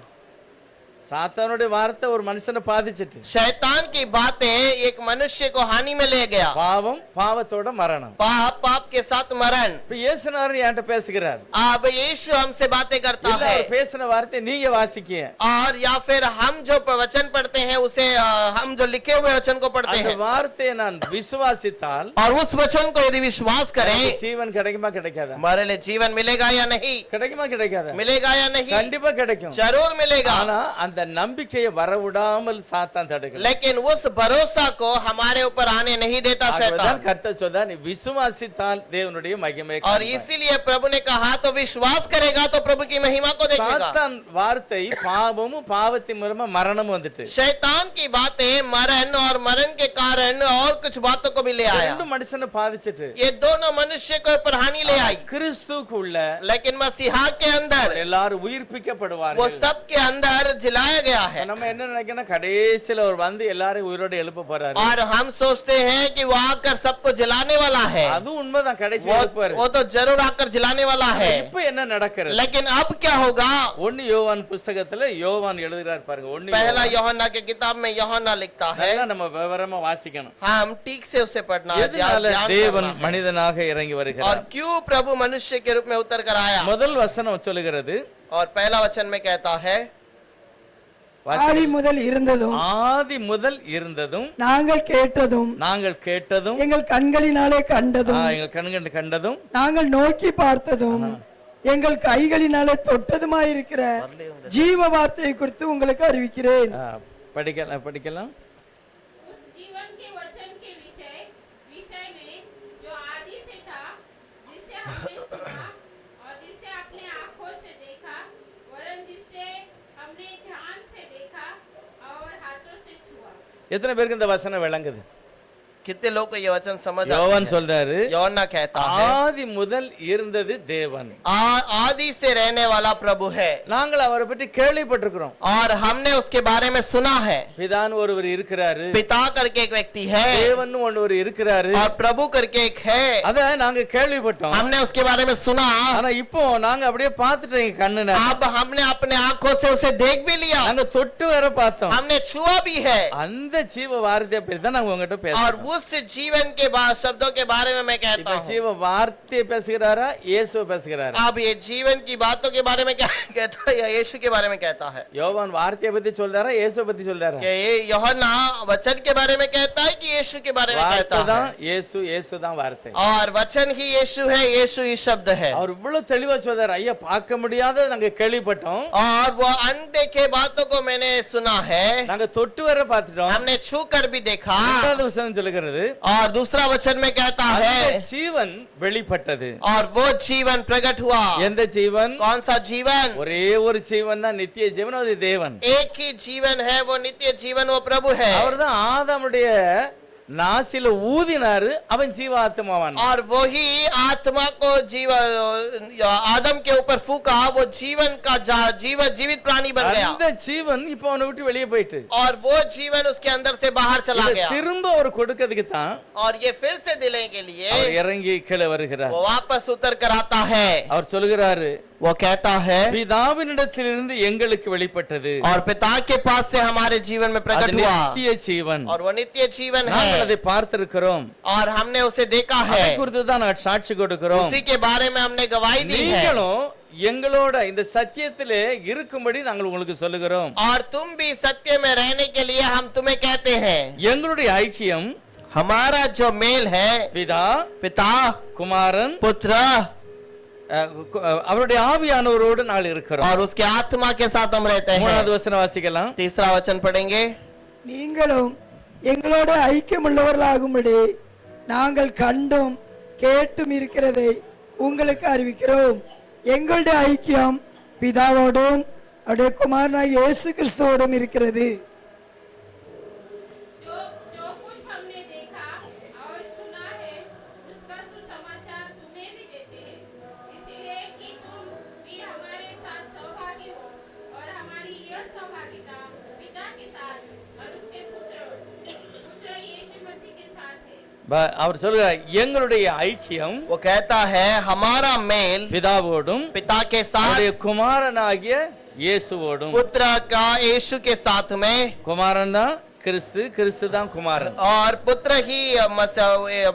சாத்தானுடைய வார்த்தை ஒரு மனுஷனை பாதிச்சிட்டு, शैतान की बातें एक मनुष्य को हानि में ले गया, பாவம் பாவத்தோட மரணம். पाप पाप के साथ मरण। இப்ப இயேசுநாதர் என்கிட்ட பேசுகிறார், अब यीशु हमसे बातें करता இல்ல है அவர் பேசின வார்த்தை நீங்க வாசிக்க, और या फिर हम जो वचन पढ़ते हैं उसे हम जो लिखे हुए वचन को पढ़ते அந்த हैं வார்த்தையை நான் விசுவாசித்தால் और उस वचन को यदि विश्वास करें, எனக்கு ஜீவன் கிடைக்குமா கிடைக்காதா? हमारे लिए जीवन मिलेगा या नहीं, கிடைக்குமா கிடைக்காதா? मिलेगा या नहीं, கண்டிப்பா கிடைக்கும். जरूर मिलेगा। ஆனா அந்த நம்பிக்கையை வரவிடாமல் சாத்தான் தடுக்கிறான். लेकिन उस भरोसा को हमारे ऊपर आने नहीं देता ஆகவேதான் शैतान। கர்த்தர் சொல்றார், நீ விசுவாசித்தால் தேவனுடைய மகிமை और காண்பாய். इसीलिए प्रभु ने कहा तो विश्वास करेगा तो प्रभु की महिमा को देखेगा। சாத்தான் வார்த்தை பாவமும் பாவத்தின் மூலமா மரணமும் வந்துட்டு, शैतान की बातें मरण और मरण के कारण और कुछ बातों को भी ले आया। ரெண்டு மனுஷனை பாதிச்சிட்டு, ये दोनों मनुष्य को ऊपर हानि ले आई, கிறிஸ்துக்குள்ள लेकिन मसीहा के अंदर எல்லாரும் वो உயிர்ப்பிக்கப்படுவார்கள். सब के अंदर जिलाया गया है। நம்ம என்ன நினைக்கணும், கடைசியில அவர் வந்து எல்லாரும் உயிரோட எழுப்ப போறாரு. और हम सोचते हैं कि वो आकर सबको जलाने वाला है, அது उண்மைதான், கடைசியில எழுப்பாரு. वो तो जरूर आकर जलाने वाला है। இப்ப என்ன நடக்கிறது? लेकिन अब क्या होगा? 1 யோவான் புத்தகத்துல யோவான் எழுதுறார் பாருங்க. 1 पहला यूहन्ना के किताब में यूहन्ना लिखता है, அதெல்லாம் நம்ம விவரமா வாசிக்கணும். हम ठीक से उसे पढ़ना है, எதனால ध्यान தேவன் करना है। மனிதனாக இறங்கி और வருகிறார்? क्यों प्रभु मनुष्य के रूप में उतर कर आया? முதல் வசனம் சொல்லுகிறது, और पहला वचन में कहता है, ஆதி முதல் இருந்ததும் ஆதி முதல் இருந்ததும் நாங்கள் கேட்டதும் நாங்கள் கேட்டதும் எங்கள் கண்களினாலே கண்டதும் எங்கள் கண்கண்டு கண்டதும் நாங்கள் நோக்கி பார்த்ததும் எங்கள் கைகளினாலே தொட்டதுமாயிருக்கிற ஜீவ வார்த்தையை குறித்து உங்களுக்கு அறிவிக்கிறேன். படிக்கலாம். उस जीवन के वचन के विषय में जो आदि से था, जिसे हमने सुना और जिसे अपने आंखों से देखा, वरन जिसे हमने ध्यान से देखा और हाथों से छुआ। எத்தனை பேருக்கு இந்த வசனம் விளங்குது? कितने लोग को ये वचन समझ आता யோவான் है? சொல்றாரு, यूहन्ना कहता है, ஆதி முதல் இருந்தது தேவன், आदि से रहने वाला प्रभु है நாங்கள் அவரை பற்றி கேள்விப்பட்டிருக்கிறோம். और हमने उसके बारे में सुना है। பிதான் ஒருவர் இருக்கிறாரு, पिता करके एक व्यक्ति है தேவன் ஒருவர் இருக்கிறாரு, और प्रभु करके एक है, அத நாங்க கேள்விப்பட்டோம். हमने उसके बारे में सुना। ஆனா இப்போ நாங்க அப்படியே பார்த்துட்டோம், எங்க கண்ணுல अब हमने अपने आंखों से उसे देख भी लिया, நாங்க தொட்டு வர பார்த்தோம். हमने छुआ भी है। அந்த ஜீவ வார்த்தையை பற்றி தான் நாங்க உங்ககிட்ட और பேசுறோம். उस जीवन के शब्दों के बारे में मैं कहता இப்ப हूँ। ஜீவ வார்த்தையை பேசுகிறாரா இயேசுவை பேசுகிறாரா? अब ये जीवन की बातों के बारे में क्या कहता है या यीशु के बारे में कहता है? யோவான் வார்த்தையை பத்தி சொல்றாரா இயேசுவை பத்தி சொல்றாரா? कि ये यूहन्ना वचन के बारे में कहता है कि यीशु के बारे में कहता வார்த்தை தான் है? இயேசு, இயேசு தான் வார்த்தை. और वचन ही यीशु है, यीशु ही शब्द है। அவர் இவ்வளவு தெளிவா சொல்றாரு, ஐயா பார்க்க முடியாத நாங்க கேள்விப்பட்டோம், और वो अनदेखे बातों को मैंने सुना है, நாங்க தொட்டு வர பார்த்துட்டோம். हमने छू कर भी देखा। இரண்டாவது வசனம் சொல்லுகிறது, और दूसरा वचन में कहता அந்த है, ஜீவன் வெளிப்பட்டது. और वो जीवन प्रकट हुआ। எந்த ஜீவன்? कौन सा जीवन? ஒரே ஒரு ஜீவன் தான், நித்திய ஜீவன், அது தேவன். एक ही जीवन है, वो नित्य जीवन, वो प्रभु है। அவர்தான் ஆதாமுடைய நாசில ஊதினாரு, அவன் ஜீவாத்மாவான். और वही आत्मा को आदम के ऊपर फूका, वो जीवन का जीवित प्राणी बन गया அந்த ஜீவன் இப்ப அவனை விட்டு வெளியே போயிட்டு और वो जीवन उसके अंदर से बाहर चला இதை गया திரும்ப ஒரு கொடுக்கிறதுக்கு தான் और ये फिर से दिले के लिए அவர் இறங்கி கீழே வருகிறார். वो वापस उतर कर आता है। அவர் சொல்லுகிறாரு, वो कहता है பிதாவினிடத்திலிருந்து எங்களுக்கு வெளிப்பட்டது, और पिता के पास से हमारे जीवन में அது प्रकट हुआ நித்திய ஜீவன், और वो नित्य जीवन நாங்கள் है அதை பார்த்திருக்கிறோம், और हमने उसे देखा है, அதை குறித்து தான் நாங்கள் சாட்சி கொடுக்கிறோம். उसी के बारे में हमने गवाही दी है நீங்களும் எங்களோட இந்த சத்தியத்திலே இருக்கும்படி நாங்கள் உங்களுக்கு சொல்லுகிறோம். और तुम भी सत्य में रहने के लिए हम तुम्हें कहते हैं। எங்களுடைய ஐக்கியம் हमारा जो मेल है பிதா, पिता, குமாரன், पुत्र அவருடைய ஆவியானவரோடு நாங்கள் இருக்கிறோம். और उसके आत्मा के साथ हम रहते மூணாவது हैं। வசனம் வாசிக்கலாம். तीसरा वचन पढ़ेंगे। நீங்களும் எங்களோட ஐக்கியமுள்ளவர்களாகும்படி நாங்கள் கண்டும் கேட்டும் இருக்கிறதை உங்களுக்கு அறிவிக்கிறோம். எங்களுடைய ஐக்கியம் பிதாவோடும் அவருடைய குமாரனாகிய இயேசு கிறிஸ்துவோடும் இருக்கிறது. जो जो कुछ हमने देखा और सुना है उसका सुसमाचार तुम्हें भी देते हैं, इसलिए कि तुम भी हमारे साथ सहभागी हो और हमारी यह सहभागिता पिता के साथ और उसके पुत्र यीशु मसीह के साथ है। அவர் சொல்கிறார், எங்களுடைய ஐக்கியம் वो कहता है हमारा मेल பிதாவோடும் पिता के साथ, அவருடைய குமாரனாகிய இயேசுவோடும். पुत्र का यीशु के साथ में, குமாரன் தான் கிறிஸ்து, கிறிஸ்து தான் குமாரன். और पुत्र ही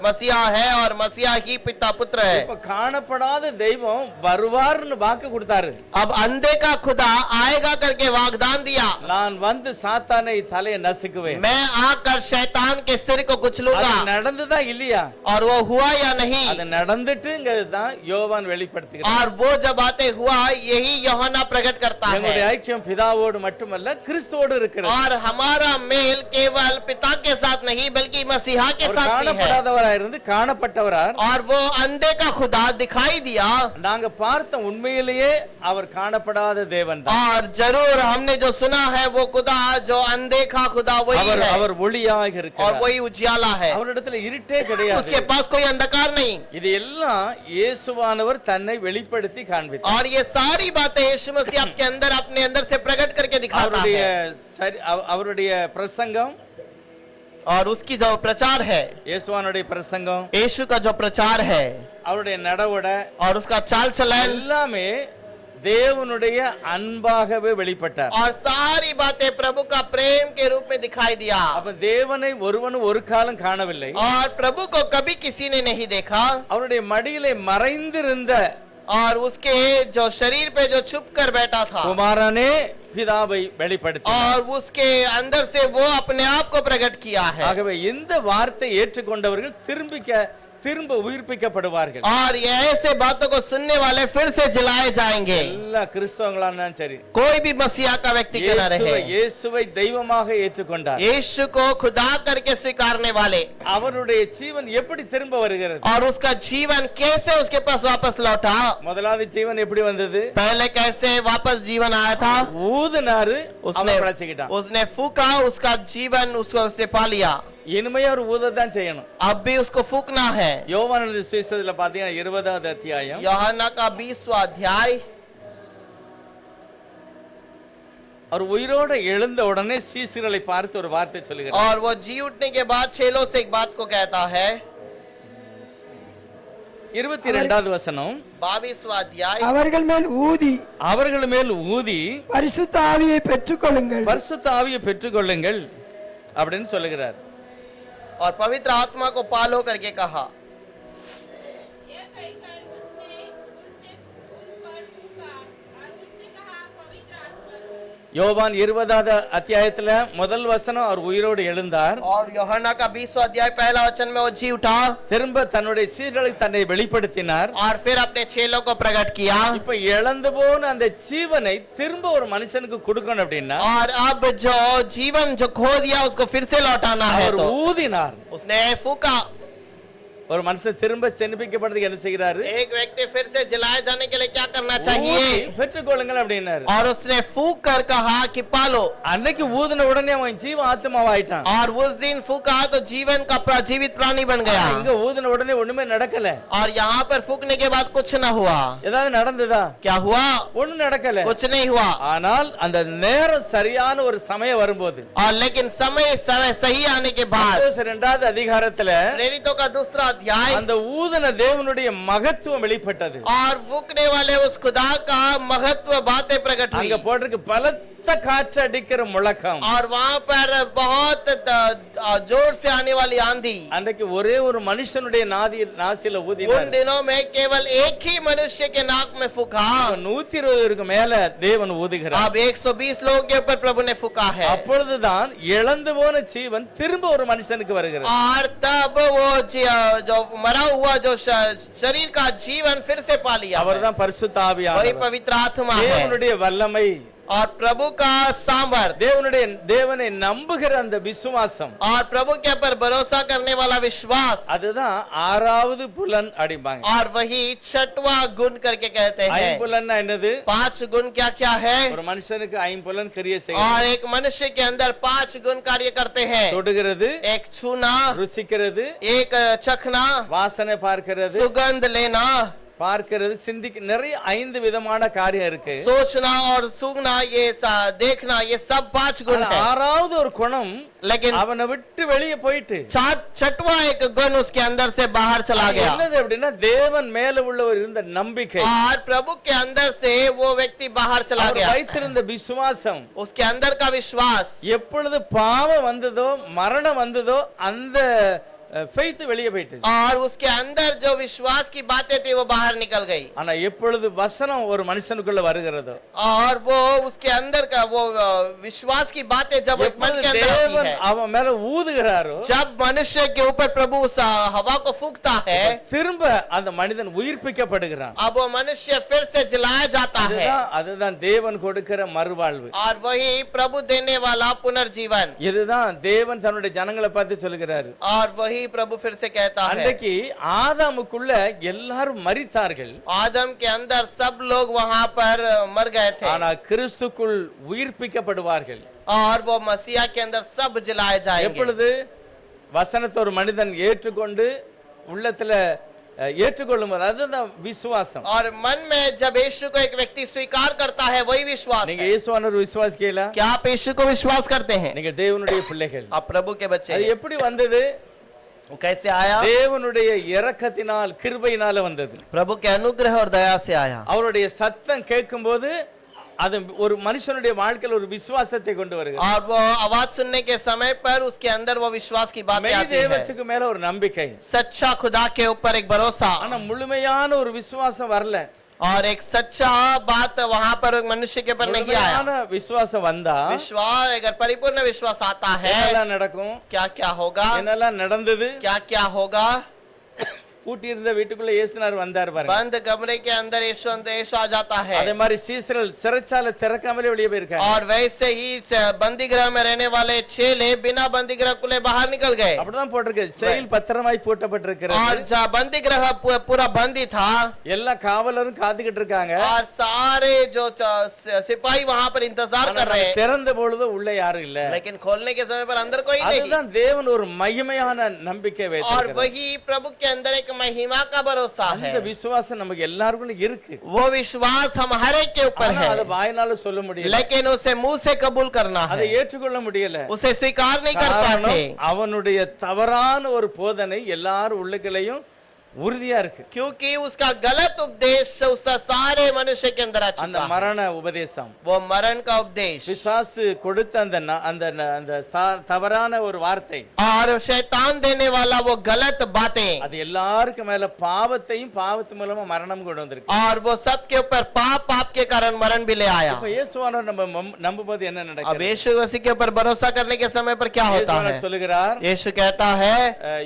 मसीहा है और मसीहा ही पिता पुत्र है। இப்ப காணப்படாத தெய்வம் வருவார்னு வாக்கு கொடுத்தாரு. अब अंधे का खुदा आएगा करके वागदान दिया, நான் வந்து சாத்தானை தலையை நசுக்குவேன். मैं आकर शैतान के सिर को அது कुचलूंगा। நடந்துதா இல்லையா? और वो हुआ या नहीं? அது நடந்துட்டுங்கிறது தான் யோவான் வெளிப்படுத்துகிறார். और वो जब आते हुआ यही यूहन्ना प्रकट करता எங்களுடைய है। ஐக்கியம் பிதாவோடு மட்டுமல்ல கிறிஸ்துவோடு இருக்கிறது. और हमारा मेल केवल पिता के साथ नहीं बल्कि मसीहा के அவர் साथ भी है। காணப்படாதவரா இருந்து காணப்பட்டவரார். और वो अंधे का खुदा दिखाई दिया, நாங்க பார்த்த உண்மையிலேயே அவர் காணப்படாத தேவன் தான். और जरूर हमने जो सुना है वो खुदा जो अनदेखा खुदा वही அவர் है அவர் ஒளியாக और இருக்கிறார். वही उजियाला है, அவரிடத்துல இருட்டே கிடையாது. उसके पास कोई अंधकार नहीं। இது எல்லாம் இயேசுவானவர் தன்னை வெளிப்படுத்தி காண்பித்தார். और ये सारी बातें यीशु मसीह आपके अंदर अपने अंदर से प्रकट करके दिखाता அவருடைய है। அவருடைய பிரசங்கம், और उसकी जो प्रचार है, இயேசுவானுடைய பிரசங்கம், यीशु का जो प्रचार है அவருடைய நடவடை और उसका चाल चलन எல்லாமே தேவனுடைய அன்பாகவே வெளிப்பட்டார். और सारी बातें प्रभु का प्रेम के रूप में दिखाई दिया। அப்ப தேவனை ஒருவனும் ஒரு காலம் காணவில்லை. और प्रभु को कभी किसी ने नहीं देखा, அவருடைய மடியிலே மறைந்திருந்த और उसके जो शरीर पे जो छुप कर बैठा था குமாரனே பிதாவை வெளிப்படுத்தினார். और उसके अंदर से वो अपने आप को प्रकट किया है। ஆகவே இந்த வார்த்தை ஏற்றுக்கொண்டவர்கள் திரும்ப உயிர்ப்பிக்கப்படுவார்கள். और ये ऐसे बातों को सुनने वाले फिर से जिलाए जाएंगे, எல்லா கிறிஸ்தவங்களாம் சரி, कोई भी मसीहा का व्यक्ति क्यों न रहे। இயேசுவை தெய்வமாக ஏற்றுக்கொண்டார். यीशु को खुदा करके स्वीकारने वाले, அவருடைய ஜீவன் எப்படி திரும்ப வருகிறது? और उसका जीवन कैसे उसके पास वापस लौटा। முதலாவது ஜீவன் எப்படி வந்தது? पहले कैसे वापस जीवन आया था? ஊதுனாரு, उसने அவன் பிழைச்சுக்கிட்டான். उसने फूका, उसका जीवन उसको उसने पा लिया। இனிமையா ஒரு ஊதத்தான் செய்யணும். अब भी उसको फूकना है। யோவான் சுவிசேஷத்துல பாத்தீங்கன்னா 20வது அத்தியாயம் यूहन्ना का 20वां अध्याय, அவர் உயிரோட எழுந்த உடனே சீசர்களை பார்த்து ஒரு வார்த்தை சொல்லுகிறார். और वो जी उठने के बाद चेलों से एक बात को कहता है। 22வது வசனம், 22वां अध्याय, அவர்கள் மேல் ஊதி அவர்கள் மேல் ஊதி பரிசுத்த ஆவியை பெற்றுக்கொள்ளுங்கள். பரிசுத்த ஆவியை பெற்றுக்கொள்ளுங்கள் அப்படின்னு சொல்லுகிறார். और पवित्र आत्मा को पालो करके कहा। यह कहकर उसने उनसे उन पर फूंका और उनसे कहा, पवित्र आत्मा लो। யோவான் 20வது அத்தியாயத்துல முதல் வசனம் அவர் உயிரோடு எழுந்தார். और यूहन्ना का 20वां अध्याय पहला वचन में वो जी उठा திரும்ப தன்னுடைய சீடர்களை தன்னை வெளிப்படுத்தினார். और फिर अपने चेलों को प्रकट किया। இப்ப இழந்து போன அந்த ஜீவனை திரும்ப ஒரு மனுஷனுக்கு கொடுக்கணும் அப்படின்னா और अब जो जीवन जो खो दिया उसको फिर से लौटाना है, அவர் तो ஊதினார். उसने फूका। ஒரு மனுஷன் திரும்ப சென்னிப்பிக்கப்படுறதுக்கு என்ன செய்கிறாரு? एक व्यक्ति फिर से जलाए जाने के लिए क्या करना चाहिए? ஊதி பெற்றுக்கொள்ளுங்கள் அப்படின்னாரு. और उसने फूंक कर कहा कि पालो। அன்னைக்கு ஊதின உடனே அவன் ஜீவ ஆத்மாவாயிட்டான். और उस दिन फूंका तो जीवन का जीवित प्राणी बन गया। இங்க ஊதின உடனே ஒண்ணுமே நடக்கல. और यहाँ पर फूंकने के बाद कुछ न हुआ। ஏதாவது நடந்ததா? क्या हुआ? ஒண்ணும் நடக்கல. कुछ नहीं हुआ। ஆனால் அந்த நேரம் சரியான ஒரு சமயம் வரும்போது, और लेकिन समय सही आने के बाद, இரண்டாவது அதிகாரத்துல प्रेरितों का दूसरा अध्याय, அந்த ஊதின தேவனுடைய மகத்துவம் வெளிப்பட்டது. और फूंकने वाले उस खुदा का महत्व बातें प्रकट हुई। அங்க போட்டிருக்கு பலத்த காற்று அடிக்கிற முழக்கம். और वहाँ पर बहुत जोर से आने वाली आंधी। அன்றைக்கு ஒரே ஒரு மனுஷனுடைய நாசில उन ஊதினார். दिनों में केवल एक ही मनुष्य के नाक में फूंका। 120 மேல தேவன் ஊதுகிறார். अब 120 लोगों के ऊपर प्रभु ने फूंका है। அப்பொழுதுதான் இழந்து போன ஜீவன் திரும்ப ஒரு மனுஷனுக்கு வருகிறது. और तब वो जो मरा हुआ जो शरीर का जीवन फिर से पा लिया। அவர்தான் பரிசுத்த वही ஆவியானவர். पवित्र आत्मा है। தேவனுடைய வல்லமை, और प्रभु का सामर्थ, தேவனை நம்புகிற அந்த விசுவாசம், और प्रभु के ऊपर भरोसा करने वाला विश्वास, அதுதான் ஆறாவது புலன் அடிப்பாங்க. और वही छठवां गुण करके कहते हैं। ஐம்புலன்னா என்னது? 5 गुण क्या क्या है? ஒரு மனுஷனுக்கு ஐம்புலன் கிரியை और செய்கிறது. एक मनुष्य के अंदर 5 गुण कार्य करते हैं। தொடுகிறது, एक छूना, ருசிக்கிறது, एक चखना, வாசனை பார்க்கிறது, सुगंध लेना, பார்க்கிறது, சிந்திக்க, நிறைய 5 விதமான காரியம் இருக்கு. सोचना और सूंघना, ये देखना, ये सब 5 गुण ஆனா है। ஆறாவது ஒரு குணம் लेकिन அவனை விட்டு வெளியே போயிட்டு, छठवां एक गुण उसके अंदर से बाहर चला गया। என்னது அப்படின்னா தேவன் மேல உள்ள ஒரு இருந்த நம்பிக்கை, और प्रभु के अंदर से वो व्यक्ति बाहर चला அவர் गया। வைத்திருந்த விசுவாசம், उसके अंदर का विश्वास, எப்பொழுது பாவம் வந்ததோ மரணம் வந்ததோ அந்த ஃபெய்த் வெளியே போயிட்டு. और उसके अंदर जो विश्वास की बातें थी वो बाहर निकल गई। ஆனா எப்பொழுது வசனம் ஒரு மனுஷனுக்குள்ள வருகிறதோ, और वो उसके अंदर का वो विश्वास की बातें जब एक मन எப்பொழுது के अंदर आती தேவன் है, அவன் மேல ஊதுகிறாரோ, जब मनुष्य के ऊपर प्रभु उस हवा को फूंकता है, திரும்ப அந்த மனிதன் உயிர்ப்பிக்கப்படுகிறான். अब वो मनुष्य फिर से जलाया जाता है। அதுதான் தேவன் கொடுக்கிற மறுவாழ்வு. और वही प्रभु देने वाला पुनर्जीवन। இதுதான் தேவன் தன்னுடைய ஜனங்களை பார்த்து சொல்கிறாரு. और वही प्रभु फिर से कहता है। அன்றைக்கு ஆதாமுக்குள்ள எல்லாரும் மரித்தார்கள், आदम के अंदर सब लोग वहां पर मर गए थे। ஆனா கிறிஸ்துக்குள் உயிர்ப்பிக்கப்படுவார்கள். और वो मसीहा के अंदर सब जलाए जाएंगे। எப்பொழுது வசனத்தை ஒரு மனிதன் ஏற்றுக்கொண்டு உள்ளத்துல ஏற்றுக்கொள்ளும் போது, அதுதான் விசுவாசம். और मन में जब यीशु को एक व्यक्ति स्वीकार करता है, वही विश्वास நீங்க है। இயேசுவானவர் விசுவாசிக்கல, क्या आप यीशु को विश्वास करते हैं? நீங்க தேவனுடைய பிள்ளைகள். आप प्रभु के बच्चे அது हैं। எப்படி வந்தது? वो कैसे आया? தேவனுடைய இரக்கத்தினால், கிருபையினால வந்தது. प्रभु के अनुग्रह और दया से आया। அவருடைய சத்தம் கேட்கும்போது அது ஒரு மனுஷனுடைய வாழ்க்கையில் ஒரு விசுவாசத்தை கொண்டு வருகிறது. और वो आवाज सुनने के समय पर उसके अंदर वो विश्वास की बातें மெய் आती है। தெய்வத்துக்கு மேல ஒரு நம்பிக்கை, सच्चा खुदा के ऊपर एक भरोसा। ஆனா முழுமையான ஒரு விசுவாசம் வரல. और एक सच्चा बात वहां पर मनुष्य के ऊपर नहीं आया। முழுமையான விசுவாசம் வந்தா विश्वास, अगर परिपूर्ण विश्वास आता है, என்னெல்லாம் நடக்கும்? क्या क्या होगा? என்னெல்லாம் நடந்தது? क्या क्या होगा? பூட்டி இருந்த வீட்டுக்குள்ள இயேசுனார் வந்தார் பாருங்க. बंद कमरे के अंदर यीशु आ जाता है। அதே மாதிரி சீசர்கள் சிறைச்சாலை திறக்காமலே வெளியே போயிருக்காங்க. और वैसे ही बंदी गृह में रहने वाले चेले बिना बंदी गृह खुले बाहर निकल गए। அப்படிதான் போட்டிருக்கு. செயல் பத்திரமாய் பூட்டப்பட்டிருக்கிறது. और जहाँ बंदी गृह पूरा बंदी था, எல்லா காவலரும் காத்துக்கிட்டு இருக்காங்க. और सारे जो सिपाही वहां पर इंतजार कर रहे हैं, திறந்த பொழுது உள்ள யாரும் இல்ல. लेकिन खोलने के समय पर अंदर कोई नहीं। அதுதான் தேவன் ஒரு மகிமையான நம்பிக்கை और வைத்திருக்கிறார். वही प्रभु के अंदर एक महिमा का भरोसा है। அந்த விசுவாசம் நமக்கு எல்லாருக்கும் இருக்கு. वो विश्वास हम हर एक के ऊपर ஆனா है, அதை வாயினால சொல்ல முடியல, लेकिन उसे मुंह से कबूल करना அதை है, ஏற்றுக்கொள்ள முடியல. उसे स्वीकार नहीं कर காரணம், पाते, அவனுடைய தவறான ஒரு போதனை எல்லாரும் உள்ளுக்குள்ளேயும் உறுதியா இருக்கு. क्योंकि उसका गलत उपदेश उस सारे मनुष्य के अंदर आ அந்த चुका है। மரண உபதேசம், वो मरण का उपदेश, பிசாசு கொடுத்த அந்த தவறான ஒரு வார்த்தை, और शैतान देने वाला वो गलत बातें, அது எல்லாருக்கும் மேல பாவத்தையும் பாவத்து மூலமா மரணம் கொண்டு வந்திருக்கு. और वो सबके ऊपर पाप के कारण मरण भी ले आया। இப்ப இயேசுவானவர் நம்ம நம்பும்போது என்ன अब நடக்குது? यीशु मसीह के ऊपर भरोसा करने के समय पर क्या होता है? இயேசுவானவர் சொல்லுகிறார், यीशु कहता है,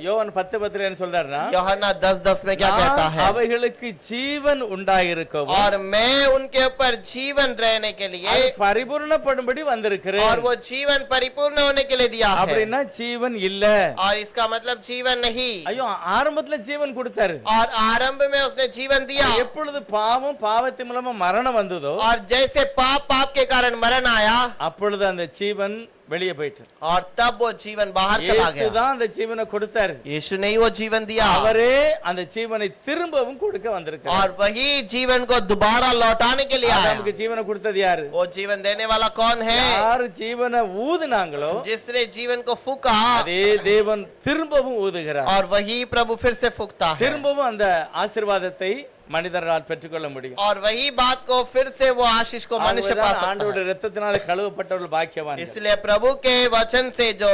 யோவான் 10:10 என்ன சொல்றாருன்னா, यूहन्ना 10 10:10 में क्या कहता நான் है? அவைகளுக்கு ஜீவன் உண்டாயிருக்கவும் और मैं उनके ऊपर जीवन रहने के அது लिए பரிபூர்ணப்படும்படி வந்திருக்கிறேன். और वो जीवन परिपूर्ण होने के लिए दिया है। அப்படின்னா ஜீவன் இல்ல. और इसका मतलब जीवन नहीं। ஐயோ, ஆரம்பத்துல ஜீவன் கொடுத்தாரு. और आरंभ में उसने जीवन दिया। எப்பொழுது பாவம் பாவத்தின் மூலமா மரணம் வந்ததோ और जैसे पाप के कारण मरण आया அப்பொழுது அந்த ஜீவன் வெளியே போயிட்டு, और तब वो जीवन बाहर चला गया। இயேசுதான் அந்த ஜீவனை கொடுத்தாரு. यीशु ने ही वो जीवन दिया, அவரே அந்த ஜீவனை திரும்பவும் கொடுக்க வந்திருக்கார். और वही जीवन को दोबारा लौटाने के लिए आया। நமக்கு ஜீவனை கொடுத்தது யாரு? वो जीवन देने वाला कौन है? யார் ஜீவனை ஊதுனாங்களோ जिसने जीवन को फूका, அதே தேவன் திரும்பவும் ஊதுகிறார். और वही प्रभु फिर से फूकता है, திரும்பவும் அந்த ஆசீர்வாதத்தை மனிதரால் பெற்றுக்கொள்ள முடியும். और वही बात को फिर से वो आशीष को मनुष्य पा सकता ஆண்டவருடைய है। இரத்தத்தினால கழுவப்பட்டவர்கள் பாக்கியவான்கள். इसलिए प्रभु के वचन से जो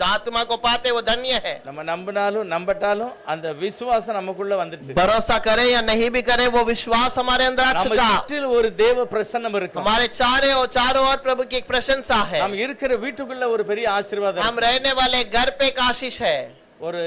आत्मा को पाते वो धन्य है। நம்ம நம்பினாலும் நம்பட்டாலும் அந்த விசுவாசம் நமக்குள்ள வந்துட்டு, भरोसा करे या नहीं भी करे, वो विश्वास हमारे अंदर आ நம்ம चुका। சுற்றில் ஒரு தேவ பிரசன்னம் இருக்கும். हमारे चारों ओर प्रभु की एक प्रशंसा है। நாம் இருக்கிற வீட்டுக்குள்ள ஒரு பெரிய ஆசீர்வாதம் हम இருக்கு. रहने वाले घर पे एक आशीष है। ஒரு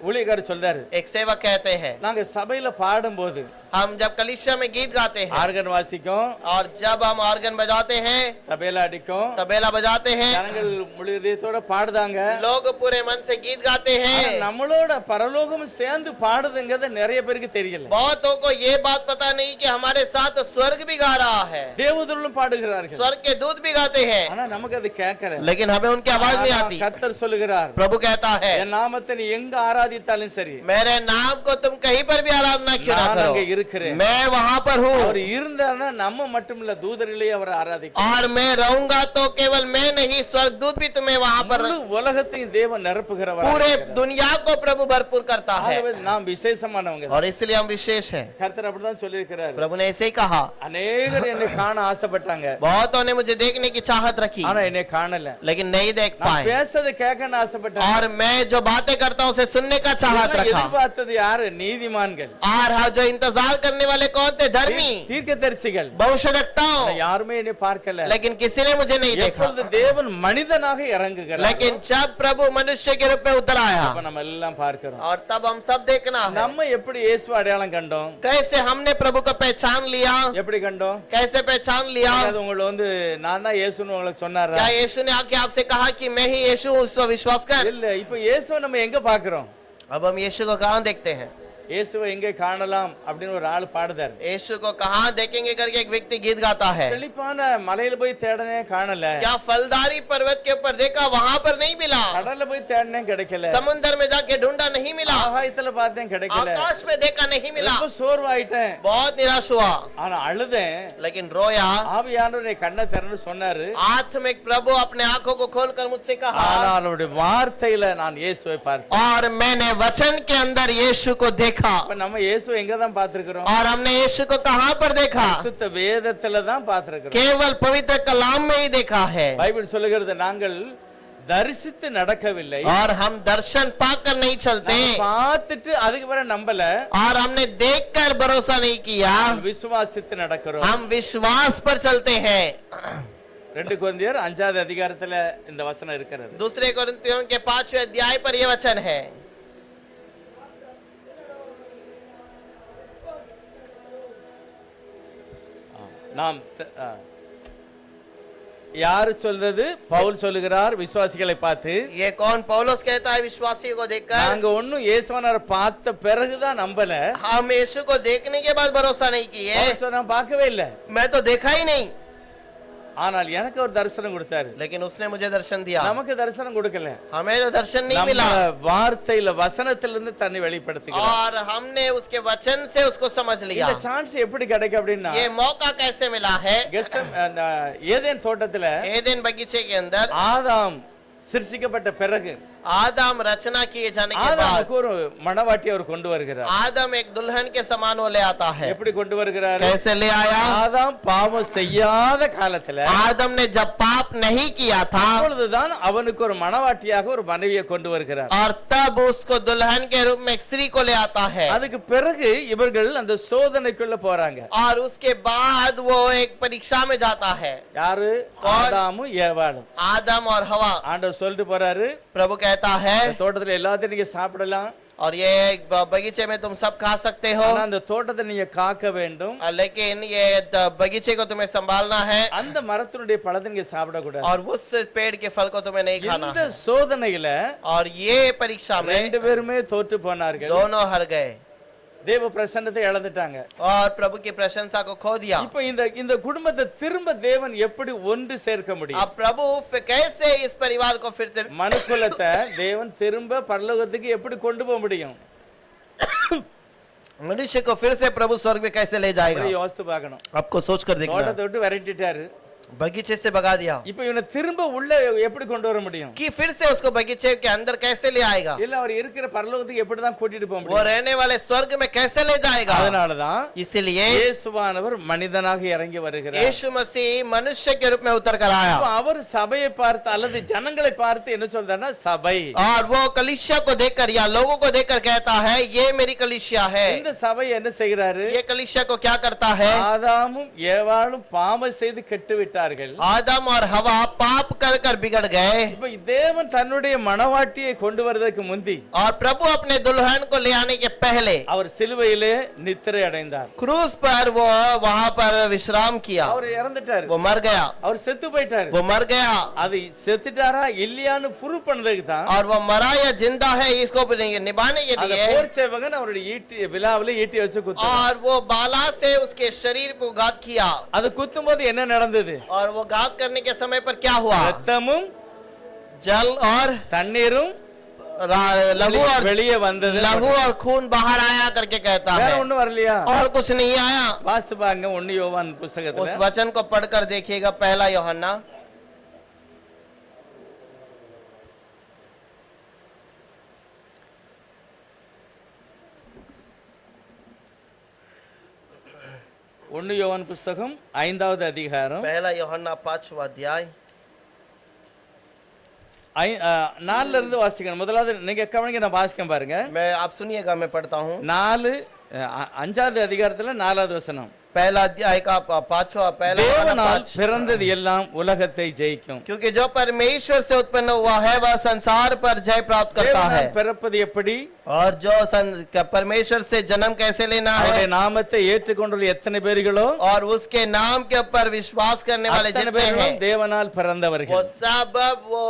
ஊழியக்காரர் சொல்றாரு, एक सेवक कहते हैं, நாங்க சபையில பாடும்போது हम जब कलीसिया में गीत गाते हैं ஆர்கன் வாசிக்கும், और जब हम ऑर्गन बजाते हैं, தபேலா அடிக்கும், तबेला बजाते हैं, ஜனங்கள் முழு இதயத்தோட பாடுதாங்க. लोग पूरे मन से गीत गाते ஆனா हैं। நம்மளோட பரலோகம் சேர்ந்து பாடுதுங்கிறது நிறைய பேருக்கு தெரியல. बहुतों को ये बात पता नहीं कि हमारे साथ स्वर्ग भी गा रहा है, தேவதூதர்களும் பாடுகிறார்கள். स्वर्ग के दूत भी गाते हैं, ஆனா நமக்கு அது கேட்கல. लेकिन हमें उनकी आवाज नहीं आती। கர்த்தர் சொல்லுகிறார், प्रभु कहता है, என் நாமத்தை நீ எங்க ஆராதித்தாலும் சரி, मेरे नाम को तुम कहीं पर भी आराधना क्यों ना நான் करो, அங்க இருக்கிறேன். मैं वहां पर அவர் हूँ। இருந்தார்னா நம்ம மட்டும் இல்ல, தூதர்களையே அவர் ஆராதிக்க. और मैं रहूंगा तो केवल मैं नहीं, स्वर्ग दूत भी तुम्हें वहां पर, முழு உலகத்தையும் தேவன் நிரப்புகிறவர். पूरे दुनिया को प्रभु भरपूर करता है, நாம் விசேஷமானவங்க. और इसलिए हम विशेष हैं। கர்த்தர் அப்படிதான் சொல்லியிருக்கிறார். प्रभु ने ऐसे ही कहा। அநேகர் என்னை காண ஆசைப்பட்டாங்க, बहुतों ने मुझे देखने की चाहत रखी, ஆனா என்னை காணல. लेकिन नहीं देख நான் पाए। பேசதை கேட்கன்னு ஆசைப்பட்டாங்க. और मैं जो बातें करता हूँ उसे सुनने का चाहत இதெல்லாம் रखा। எதிர்பார்த்தது யாரு? நீதிமான்கள், और हाँ, जो इंतजार करने वाले कौन थे? धर्मी, தீர்க்கதரிசிகள். भविष्यवक्ताओं, யாருமே என்னை பார்க்கல. लेकिन किसी ने मुझे नहीं देखा। எப்பொழுது தேவன் மனிதனாக இறங்குகிறார், लेकिन जब प्रभु मनुष्य के रूप में उतर आया, அப்ப நம்ம எல்லாம் பார்க்கிறோம். और तब हम सब देखना है। நம்ம எப்படி இயேசு அடையாளம் கண்டோம்? कैसे हमने प्रभु को पहचान लिया, எப்படி கண்டோம்? कैसे पहचान लिया? அது உங்களை நான் தான் இயேசுன்னு உங்களுக்கு சொன்னாரா? क्या यीशु ने आके आपसे कहा कि मैं ही यीशु हूँ, उसको विश्वास कर? இல்ல. இப்ப இயேசுவை நம்ம எங்க பாக்குறோம்? अब हम यीशु को कहाँ देखते हैं? இயேசுவை எங்கே காணலாம் அப்படின்னு ஒரு ஆள் பாடுதார். यीशु को कहाँ देखेंगे करके एक व्यक्ति गीत गाता है। செழிப்பான மலையில போய் தேடனே காணல, क्या फलदारी पर्वत के ऊपर देखा, वहाँ पर नहीं मिला। கடல்ல போய் தேடனே கிடைக்கல, समुद्र में जाके ढूंढा, नहीं मिला। ஆகாயத்துல பார்த்தேன் கிடைக்கல, आकाश में देखा, नहीं मिला। ரொம்ப சோர்வாயிட்டேன், बहुत निराश हुआ, ஆனா அழுதேன். लेकिन रोया। ஆவியானவர் என்னை கண்ணை திறன்னு சொன்னாரு. आत्मिक प्रभु अपने आंखों को खोलकर मुझसे कहा, ஆனால் அவருடைய வார்த்தையில நான் இயேசுவை பார்த்தேன். और मैंने वचन के अंदर यीशु को देखा। அப்ப நம்ம இயேசு எங்க தான் பார்த்திருக்கிறோம்? और हमने यीशु को कहाँ पर देखा? சுத்த வேதத்துல தான் பார்த்திருக்கிறோம். केवल पवित्र कलाम में ही देखा है। பைபிள் சொல்லுகிறது, நாங்கள் தரிசித்து நடக்கவில்லை, और हम दर्शन पाकर नहीं चलते, நாங்க பார்த்துட்டு அதுக்கு பிறகு நம்பல, और हमने देखकर भरोसा नहीं किया, விசுவாசித்து நடக்கிறோம். हम विश्वास पर चलते हैं। 2 கொரிந்தியர் 5வது அதிகாரத்துல இந்த வசனம் இருக்கிறது. दूसरे कोरिन्थियों के 5वें अध्याय पर यह वचन है। நாம் யாரு சொல்றது? பவுல் சொல்லுகிறார் விசுவாசிகளை பார்த்து, ये कौन? पौलुस कहता है विश्वासियों को देखकर, நாங்க ஒண்ணும் இயேசுவானவரை பார்த்த பிறகுதான் நம்பல, हम यीशु को देखने के बाद भरोसा नहीं किए। பவுல் சொன்னா, நான் பார்க்கவே இல்ல, मैं तो देखा ही नहीं, ஆனால் எனக்கு ஒரு தரிசனம் கொடுத்தாரு. लेकिन उसने मुझे दर्शन दिया। நமக்கு தரிசனம் கொடுக்கல, हमें तो दर्शन नहीं நம்ம मिला, வார்த்தையில வசனத்திலிருந்து தன்னை வெளிப்படுத்துகிறார். और हमने उसके वचन से उसको समझ लिया। இந்த சான்ஸ் எப்படி கிடைக்கும் அப்படின்னா, ये मौका कैसे मिला है? ஏதேன் தோட்டத்துல एदेन बगीचे के अंदर ஆதாம் சிருஷ்டிக்கப்பட்ட பிறகு आदम रचना किए जाने के बाद ஆதாமுக்கு ஒரு மணவாட்டி அவர் கொண்டு வருகிறார். आदम एक दुल्हन के समान वो ले आता है। எப்படி கொண்டு வருகிறார்? कैसे ले आया? ஆதாம் பாவம் செய்யாத காலத்துல आदम ने जब पाप नहीं किया था, அப்பொழுதுதான் அவனுக்கு ஒரு மணவாட்டியாக ஒரு மனைவியை கொண்டு வருகிறார். और तब उसको दुल्हन के रूप में एक स्त्री को ले आता है। அதுக்கு பிறகு இவர்கள் அந்த சோதனைக்குள்ள போறாங்க. और उसके बाद वो एक परीक्षा में जाता है। யாரு? ஆதாமும் ஏவாளும். आदम और हवा। ஆண்டவர் சொல்லிட்டு போறாரு, प्रभु कहता है, இந்த தோட்டத்துல எல்லாத்தையும் நீங்க சாப்பிடலாம், और ये एक बगीचे में तुम सब खा सकते हो, ஆனா அந்த தோட்டத்தை நீங்க காக்க வேண்டும். लेकिन ये बगीचे को तुम्हें संभालना है அந்த மரத்தினுடைய பழத்தை நீங்க சாப்பிடக்கூடாது. और उस पेड़ के फल को तुम्हें नहीं खाना இந்த है। சோதனையில और ये परीक्षा में ரெண்டு பேருமே தோற்று போனார்கள். दोनों हार गए தேவ பிரசன்னத்தை இழந்துட்டாங்க. और प्रभु की प्रशंसा को खो दिया। இப்போ இந்த குடும்பத்தை திரும்ப தேவன் எப்படி ஒன்று சேர்க்க முடியும்? अब प्रभु कैसे इस परिवार को फिर से மனுக்குலத்தை தேவன் திரும்ப பரலோகத்துக்கு எப்படி கொண்டு போக முடியும்? मनुष्य को फिर से प्रभु स्वर्ग में कैसे ले जाएगा? அப்படி யோசித்து பார்க்கணும். आपको सोच कर देखना। தோட்டத்தை விட்டு விரட்டிட்டாரு. बगीचे से भगा दिया இப்போ இவனை திரும்ப உள்ள எப்படி கொண்டு வர முடியும்? कि फिर से उसको बगीचे के अंदर कैसे ले आएगा? இல்ல அவர் இருக்கிற பரலோகத்துக்கு எப்படி தான் கூட்டிட்டு போக वो முடியும்? रहने वाले स्वर्ग में कैसे ले जाएगा? அதனால தான் इसीलिए இயேசுவானவர் மனிதனாக இறங்கி வருகிறார். यीशु मसीह मनुष्य के रूप में उतर कर आया அப்ப அவர் சபையை பார்த்து அல்லது ஜனங்களை பார்த்து என்ன சொல்றாருன்னா சபை. और वो कलीसिया को देखकर या लोगों को देखकर कहता है ये मेरी कलीसिया है। இந்த சபை என்ன செய்கிறாரு? ये कलीसिया को क्या करता है? ஆதாமும் ஏவாளும் பாவம் செய்து கெட்டு விட்டார்கள். आदम और हवा पाप कर कर बिगड़ गए இப்ப தேவன் தன்னுடைய மணவாட்டியை கொண்டு வரதுக்கு முந்தி और प्रभु अपने दुल्हन को ले आने के पहले அவர் சிலுவையிலே நித்திரை அடைந்தார். क्रूस पर वो वहां पर विश्राम किया। அவர் இறந்துட்டாரு. वो मर गया அவர் செத்து போயிட்டாரு. वो मर गया அது செத்துட்டாரா இல்லையான்னு ப்ரூவ் பண்ணதுக்கு தான் और वो मरा या जिंदा है इसको निभाने के அந்த लिए போர் சேவகன் அவருடைய ஈட்டி விலாவில ஈட்டி வச்சு குத்து. और वो बाला से उसके शरीर को घात किया। அது குத்தும்போது என்ன நடந்தது? और वो घात करने के समय पर क्या हुआ? ரத்தமும் जल और தண்ணீரும் लहू और வெளியே வந்தது. लहू और खून बाहर आया करके कहता வேற है ஒண்ணும் வரலையா? और कुछ नहीं आया। வாஸ்து பாருங்க 1 யோவான் उस புத்தகத்துல वचन को पढ़कर देखिएगा पहला यूहन्ना ஒன்னு யோவான் புஸ்தகம் 5வது அதிகாரம் पहला यूहन्ना 5वां अध्याय 4ல இருந்து வாசிக்கணும். முதலாவது நீங்க கவனிங்க, நான் வாசிக்கேன் பாருங்க. मैं आप सुनिएगा मैं पढ़ता हूँ 5வது அதிகாரத்துல 4வது வசனம். पहला अध्याय का 5वां पहला यूहन्ना தேவனால் 5 பிறந்தது எல்லாம் உலகத்தை ஜெயிக்கும். क्योंकि जो परमेश्वर से उत्पन्न हुआ है वह संसार पर जय प्राप्त करता है। தேவனால் பிறப்பது எப்படி? और जो परमेश्वर से जन्म कैसे लेना है? அவருடைய நாமத்தை ஏற்றுக்கொண்டுள்ள எத்தனை பேர்களோ और उसके नाम के ऊपर विश्वास करने वाले அத்தனை जितने பேர்களும் हैं தேவனால் वो பிறந்தவர்கள். सब वो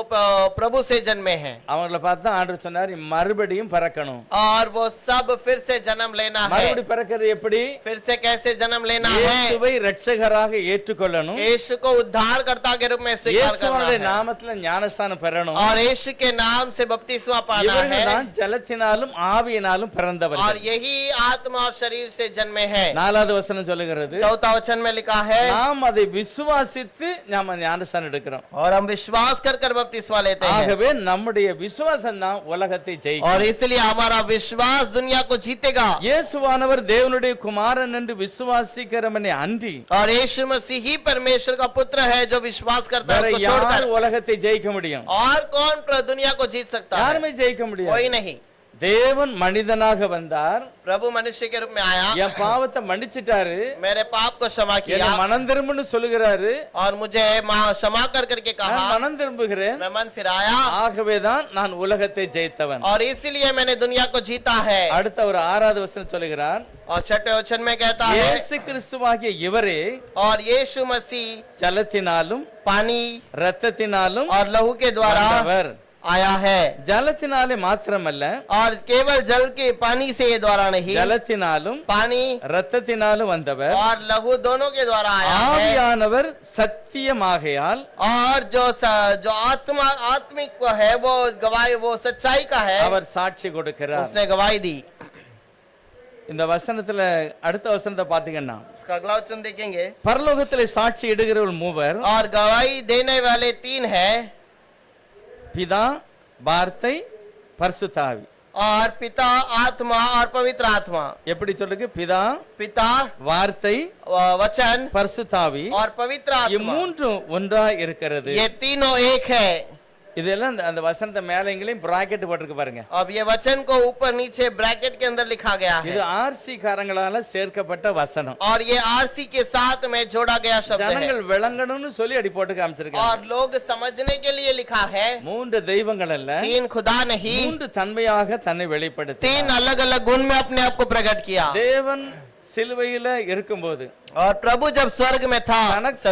प्रभु से जन्मे हैं அவங்கள பார்த்து ஆண்டவர் சொன்னார் மறுபடியும் பிறக்கணும். और वो सब फिर से जन्म लेना है। மறுபடியும் பிறக்கிறது எப்படி? फिर से कैसे जन्म लेना है? இயேசுவை இரட்சகராக ஏற்றுக்கொள்ளணும். यीशु को उद्धारकर्ता के रूप में स्वीकार करना இயேசுவுடைய है நாமத்துல ஞானஸ்நானம் பெறணும். और यीशु के नाम से बपतिस्मा पाना இவர்கள் है தான் ஜலத்தினாலும் ஆவியினாலும் और பிறந்தவர்கள். यही आत्मा और शरीर से जन्मे हैं। 4வது வசனம் சொல்லுகிறது, चौथा वचन में लिखा है நாம் அதை விசுவாசித்து நாம ஞானஸ்நானம் எடுக்கிறோம். और हम विश्वास कर कर बपतिस्मा लेते हैं ஆகவே நம்முடைய விசுவாசம் தான் உலகத்தை और ஜெயிக்கும். इसलिए हमारा विश्वास दुनिया को जीतेगा। இயேசுவானவர் தேவனுடைய குமாரன் என்று விசுவாசிக்கிறவனே அன்றி और यीशु मसीह ही परमेश्वर का पुत्र है जो विश्वास करता है வேற उसको யார் छोड़कर। உலகத்தை ஜெயிக்க முடியும்? और कौन दुनिया को जीत सकता है? யாருமே ஜெயிக்க முடியாது. कोई नहीं। தேவன் மனிதனாக வந்தார், प्रभु मनुष्य के रूप में आया, என் பாவத்தை மன்னிச்சிட்டாரு, मेरे पाप को क्षमा என்னை किया மனம் திரும்புன்னு சொல்லுகிறாரு. और मुझे क्षमा कर करके நான் कहा மனம் திரும்புகிறேன், मैं मन फिराया ஆகவேதான் நான் உலகத்தை ஜெயித்தவன். और इसीलिए मैंने दुनिया को जीता है। அடுத்த ஒரு 6வது வசனம் சொல்லுகிறார், और छठे वचन में कहता है இயேசு கிறிஸ்துவாகிய இவரே और यीशु मसीह ஜலத்தினாலும் पानी இரத்தத்தினாலும் और लहू के द्वारा வந்தவர். आया है ஜலத்தினாலே மாத்திரமல்ல, और केवल जल के पानी से ये द्वारा नहीं, ஜலத்தினாலும் पानी இரத்தத்தினாலும் வந்தவர். और लहू दोनों के द्वारा आया है। ஆவியானவர் சத்தியமாகையால் और जो आत्मा आत्मिक है वो गवाही वो सच्चाई का है, அவர் சாட்சி கொடுக்கிறார். उसने गवाही दी। இந்த வசனத்துல அடுத்த வசனத்தை பாத்தீங்கன்னா, उसका अगला वचन देखेंगे பரலோகத்திலே சாட்சி இடுகிறவர்கள் மூவர், और गवाही देने वाले 3 है, பிதா, வார்த்தை, பரிசுத்த ஆவி. और पिता, आत्मा और पवित्र आत्मा। எப்படி சொல்லுங்க? பிதா, पिता, வார்த்தை, वचन பரிசுத்த ஆவி. और पवित्र आत्मा, மூன்றும் ஒன்றா இருக்கிறது. ये तीनों एक है। இதெல்லாம் அந்த வசனத்தை மேல எங்கேயும் பிராக்கெட் போட்டிருக்கு பாருங்க. अब ये वचन को ऊपर नीचे ब्रैकेट के अंदर लिखा गया है இது ஆர்சி காரங்களால சேர்க்கப்பட்ட வசனம். और ये आरसी के साथ में जोड़ा गया शब्द है ஜனங்கள் விளங்கணும்னு சொல்லி அடி போட்டு காமிச்சிருக்காங்க. और लोग समझने के लिए लिखा है மூன்று தெய்வங்கள் அல்ல, तीन खुदा नहीं, மூன்று தன்மையாக தன்னை வெளிப்படுத்தி तीन अलग अलग गुण में अपने आप को प्रकट किया। தேவன் சிலுவையில இருக்கும்போது और प्रभु जब स्वर्ग में था,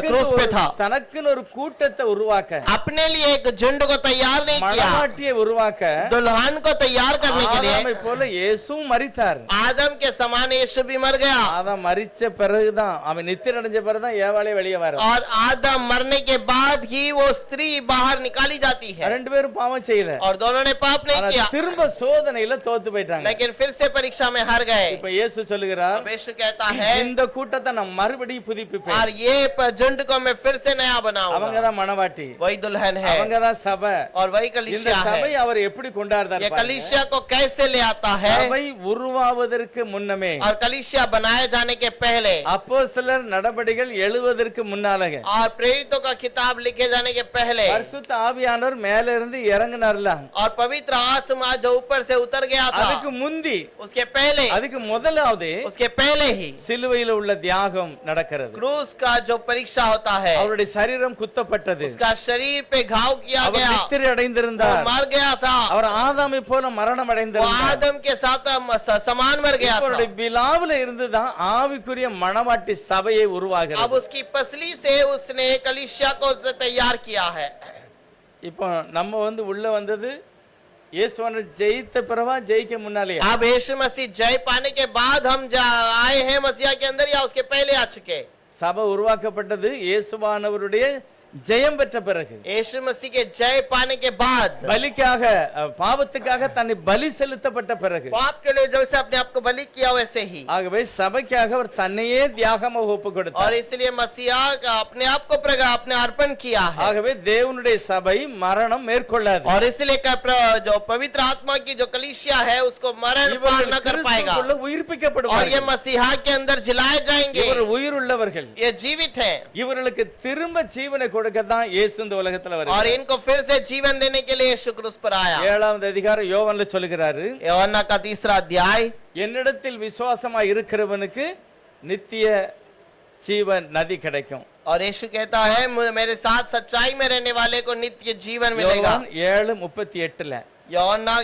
क्रूस पे था, தனக்குன்னு ஒரு கூட்டத்தை உருவாக்க, अपने लिए एक झुंड को तैयार नहीं किया, மணவாட்டியை உருவாக்க दुल्हन को तैयार करने के लिए ஆதாமை போல இயேசுவும் மரித்தார். आदम के समान यीशु भी मर गया ஆதாம் மரிச்ச பிறகுதான், அவன் நித்திரை அடைஞ்ச பிறகுதான் ஏவாளே வெளியே வர. और आदम मरने के बाद ही वो स्त्री बाहर निकाली जाती है ரெண்டு பேரும் பாவம் செய்யல, और दोनों ने पाप नहीं ஆனா किया, திரும்ப சோதனையில தோத்து போயிட்டாங்க. लेकिन फिर से परीक्षा में हार गए। இப்ப இயேசு சொல்லுகிறார், अब यीशु कहता है இந்த கூட்டத்தை நான் மறுபடியும் புதுப்பிப்பேன். और ये झुंड को मैं फिर से नया बनाऊंगा। அவங்கதான் மணவாட்டி, वही दुल्हन है அவங்கதான் சபை. और वही இந்த कलीसिया சபை है। அவர் எப்படி கொண்டாடுறார் ये பாருங்க. कलीसिया को कैसे ले आता है, சபை உருவாவதற்கு முன்னமே, और कलीसिया बनाए जाने के पहले அப்போஸ்தலர் நடபடிகள் எழுவதற்கு முன்னாலக, और प्रेरितों का किताब लिखे जाने के पहले பரிசுத்த ஆவியானவர் மேல இருந்து இறங்குனார்ல, और पवित्र आत्मा जो ऊपर से उतर गया था, அதுக்கு முந்தி, उसके पहले அதுக்கு முதலாவது उसके पहले ही சிலுவையில் உள்ள தியாகம் நடக்கிறது. क्रूस का जो परीक्षा होता है, அவருடைய சரீரம் குத்தப்பட்டது, उसका शरीर पे घाव किया அவர் गया, நித்திரை वो அடைந்திருந்தார், मर गया था, அவர் ஆதாமை போல மரணம் वो அடைந்திருந்தார். आदम के साथ समान मर गया था। அவருடைய விலாவுல இருந்துதான் ஆவிக்குரிய மணவாட்டி சபையை अब உருவாகிறது. उसकी पसली से उसने कलीसिया को तैयार किया है। இப்போ நம்ம உள்ள வந்தது இயேசுவை ஜெயித்த பிறவா ஜெயிக்க முன்னாலேயா? अब यीशु मसीह जय पाने के बाद हम आए हैं मसीहा के अंदर या उसके पहले आ चुके? சபை உருவாக்கப்பட்டது இயேசுவானவருடைய ஜெயம் பெற்ற பிறகு, यीशु मसीह के जय पाने के बाद, பலிக்காக பாவத்துக்காக தன்னை பலி செலுத்தப்பட்ட பிறகு, पाप के लिए जैसे अपने आप को बलि किया वैसे ही, ஆகவே சபைக்காக அவர் தன்னையே தியாகமாக ஒப்பு और கொடுத்தார். इसलिए मसीहा अपने आप को अपने अर्पण किया है। ஆகவே தேவனுடைய சபை மரணம் மேற்கொள்ளாது. और इसलिए जो पवित्र आत्मा की जो कलीसिया है उसको मरण पार न कर पाएगा, கிறிஸ்துவுக்குள்ள और ये உயிர்ப்பிக்கப்படுவார்கள். मसीहा के अंदर जिलाए जाएंगे। இவர் உயிருள்ளவர்கள், ये जीवित हैं இவர்களுக்கு திரும்ப ஜீவனை கொடுக்கத்தான் இயேசு இந்த உலகத்துல और வருகிறார். इनको फिर से जीवन देने के लिए यीशु क्रूस पर आया। 7வது அதிகாரம் யோவான்ல சொல்லுகிறாரு, யோவான்னா का 3रा अध्याय, என்னிடத்தில் விசுவாசமாய் இருக்கிறவனுக்கு நித்திய ஜீவன் நதி கிடைக்கும். और यीशु कहता है मेरे साथ सच्चाई में रहने वाले को नित्य जीवन मिलेगा। யோவான் 7:38ல யோவான்னா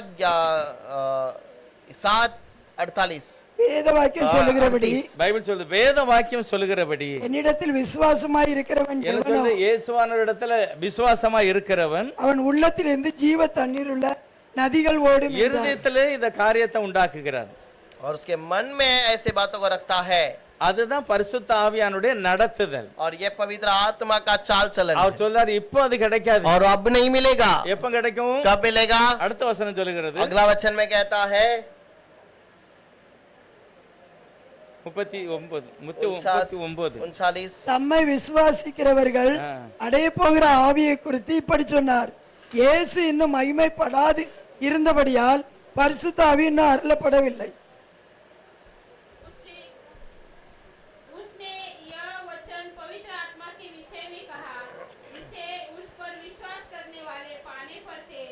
7:48 வேத வாக்கியம் சொல்லுகிறபடி பைபிள் சொல்லுது, வேத வாக்கியம் சொல்லுகிறபடி, என்னிடத்தில் விசுவாசமாய் இருக்கிறவன் எனக்கு எவனோ இயேசுவானவரிடத்துல விசுவாசமா இருக்கிறவன் அவன் உள்ளத்திலிருந்து ஜீவ தண்ணீர் உள்ள நதிகள் ஓடும் என்றார். இருதயத்திலே இந்த காரியத்தை உண்டாக்குகிறார். और उसके मन में ऐसे बातों को रखता है, அதுதான் பரிசுத்த ஆவியானுடைய நடத்துதல். और ये पवित्र आत्मा का चाल चलन அவர் है। சொல்றாரு, இப்போ அது கிடைக்காது. और अब नहीं मिलेगा। எப்ப கிடைக்கும்? कब मिलेगा? அடுத்த வசனம் சொல்லுகிறது, अगला वचन में कहता है 39. தம்மை விசுவாசிக்கிறவர்கள் ஆ. அடைய போகிற ஆவியை குறித்து இப்படி சொன்னார். இயேசு இன்னும் மகிமைப்படாது இருந்தபடியால் பரிசுத்த ஆவி இன்னும் அருளப்படவில்லை. उसने यह वचन पवित्र आत्मा के विषय में कहा, जिसे उस पर विश्वास करने वाले पाने पर थे,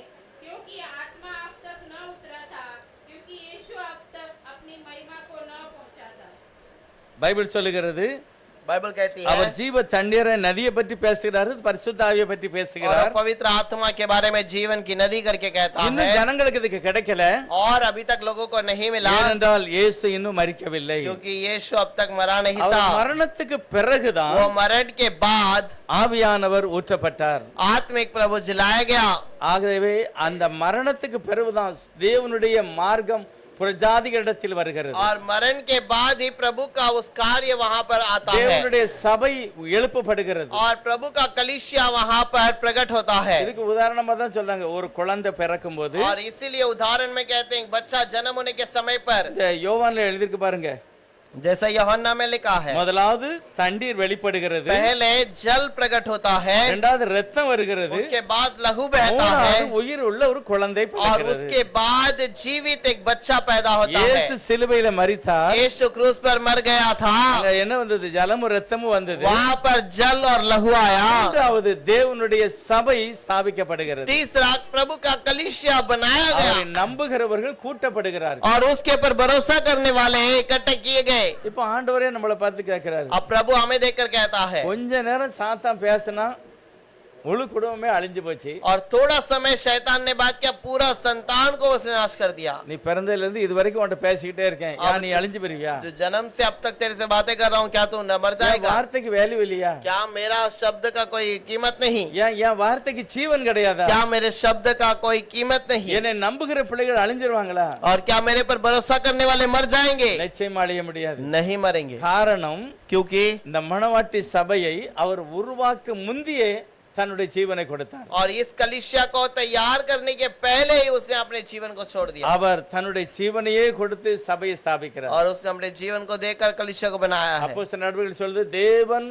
क्योंकि आत्मा अब तक न उतरा था, क्योंकि यीशु अब तक अपनी महिमा को न पहुंचा था। பைபிள் சொல்லுகிறது, बाइबल कहती है, அவர் ஜீவ தண்ணீரை நதியை பற்றி பேசுகிறாரு, பரிசுத்த ஆவியை பற்றி और பேசுகிறார். पवित्र आत्मा के बारे में जीवन की नदी करके कहता இன்னும் है, ஜனங்களுக்கு இதுக்கு கிடைக்கல, और अभी तक लोगों को नहीं मिला, ஏனென்றால் இயேசு இன்னும் மரிக்கவில்லை. क्योंकि यीशु अब तक मरा नहीं அவர் था। மரணத்துக்கு பிறகுதான் वो मरण के बाद ஆவியானவர் ஊற்றப்பட்டார். आत्मिक प्रभु जिलाया गया। ஆகவே அந்த மரணத்துக்கு பிறகுதான் தேவனுடைய மார்க்கம் புறஜாதிகளிடத்தில் வருகிறது. और मरण के बाद ही प्रभु का उस कार्य वहां पर आता है, தேவனுடைய சபை எழுப்பப்படுகிறது. और प्रभु का कलीसिया वहां पर प्रकट होता है। இதுக்கு உதாரணமா தான் சொல்றாங்க, ஒரு குழந்தை பிறக்கும் போது, और इसीलिए उदाहरण में कहते हैं बच्चा जन्म होने के समय पर, இந்த யோவான்ல எழுதிருக்கு பாருங்க, जैसा यूहन्ना में लिखा है, முதலாவது தண்ணீர் வெளிப்படுகிறது, पहले जल प्रकट होता है, இரண்டாவது ரத்தம் வருகிறது, उसके बाद लहू बहता है, மூணாவது உயிர் உள்ள ஒரு குழந்தை और பிறக்கிறது. उसके बाद जीवित एक बच्चा पैदा होता है। இயேசு சிலுவையில மரித்தார், यीशु क्रूस पर मर गया था, அங்க என்ன வந்தது? ஜலமும் ரத்தமும் வந்தது. वहाँ पर जल और लहू आया। மூன்றாவது தேவனுடைய சபை ஸ்தாபிக்கப்படுகிறது, तीसरा प्रभु का कलीसिया बनाया गया, அவரை நம்புகிறவர்கள் கூட்டப்படுகிறார்கள். और उसके ऊपर भरोसा करने वाले इकट्ठे किए गए। இப்ப ஆண்டவரே நம்மளை பார்த்து கேட்கிறாரு, अब प्रभु हमें देखकर कहता है, கொஞ்ச நேரம் சாத்தான் பேசினா முழு குடும்பமே அழிஞ்சு போச்சு, और थोड़ा समय शैतान ने बात किया, पूरा संतान को उसने नाश कर दिया। நீ பிறந்ததுல இருந்து இது வரைக்கும் உன்கிட்ட பேசிக்கிட்டே இருக்கேன், யா நீ அழிஞ்சு போயிருவியா? जो जन्म से अब तक तेरे से बातें कर रहा हूँ, क्या तू न मर என் जाएगा? வார்த்தைக்கு வேல்யூ இல்லையா? क्या मेरा शब्द का कोई कीमत नहीं? என் வார்த்தைக்கு ஜீவன் கிடையாதா? क्या मेरे शब्द का कोई कीमत नहीं? என்னை நம்புகிற பிள்ளைகள் அழிஞ்சிருவாங்களா? और क्या मेरे पर भरोसा करने वाले मर जाएंगे? நிச்சயமா அழிய முடியாது. नहीं मरेंगे, காரணம் क्योंकि இந்த மணவாட்டி சபையை அவர் உருவாக்க முந்தியே தன்னுடைய ஜீவனை கொடுத்தார். और इस कलीसिया को तैयार करने के पहले ही उसने अपने जीवन को छोड़ दिया, அவர் தன்னுடைய ஜீவனையே கொடுத்து சபையை ஸ்தாபிக்கிறார். और उसने अपने जीवन को देकर कलीसिया को बनाया है। அப்போஸ்தலர் நடவடிக்கைகள் சொல்லுது, தேவன்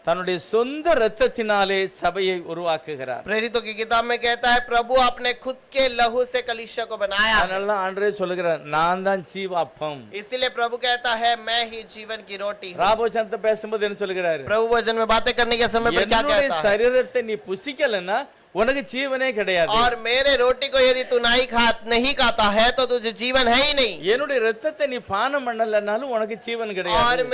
தன்னுடைய சொந்த இரத்தத்தினாலே சபையை உருவாக்குகிறார். प्रेरितों की किताब में कहता है, प्रभु अपने खुद के लहू से कलीसिया को बनाया है। அதனாலதான் ஆண்டவரே சொல்லுகிறார், நான் தான் ஜீவாப்பம். इसीलिए प्रभु कहता है, मैं ही जीवन की रोटी हूँ। ராபோஜனத்தை பேசும்போது என்ன சொல்லுகிறாரு? प्रभु वचन में बातें करने के समय पर क्या என்னுடைய कहता है? சரீரத்தை நீ புசிக்கலன்னா உனக்கு ஜீவனே கிடையாது. और मेरे रोटी को यदि तू नहीं खाता है तो तुझे जीवन है ही नहीं। என்னுடைய ரத்தத்தை நீ பானம் பண்ணலனாலும் உனக்கு ஜீவன் और கிடையாது.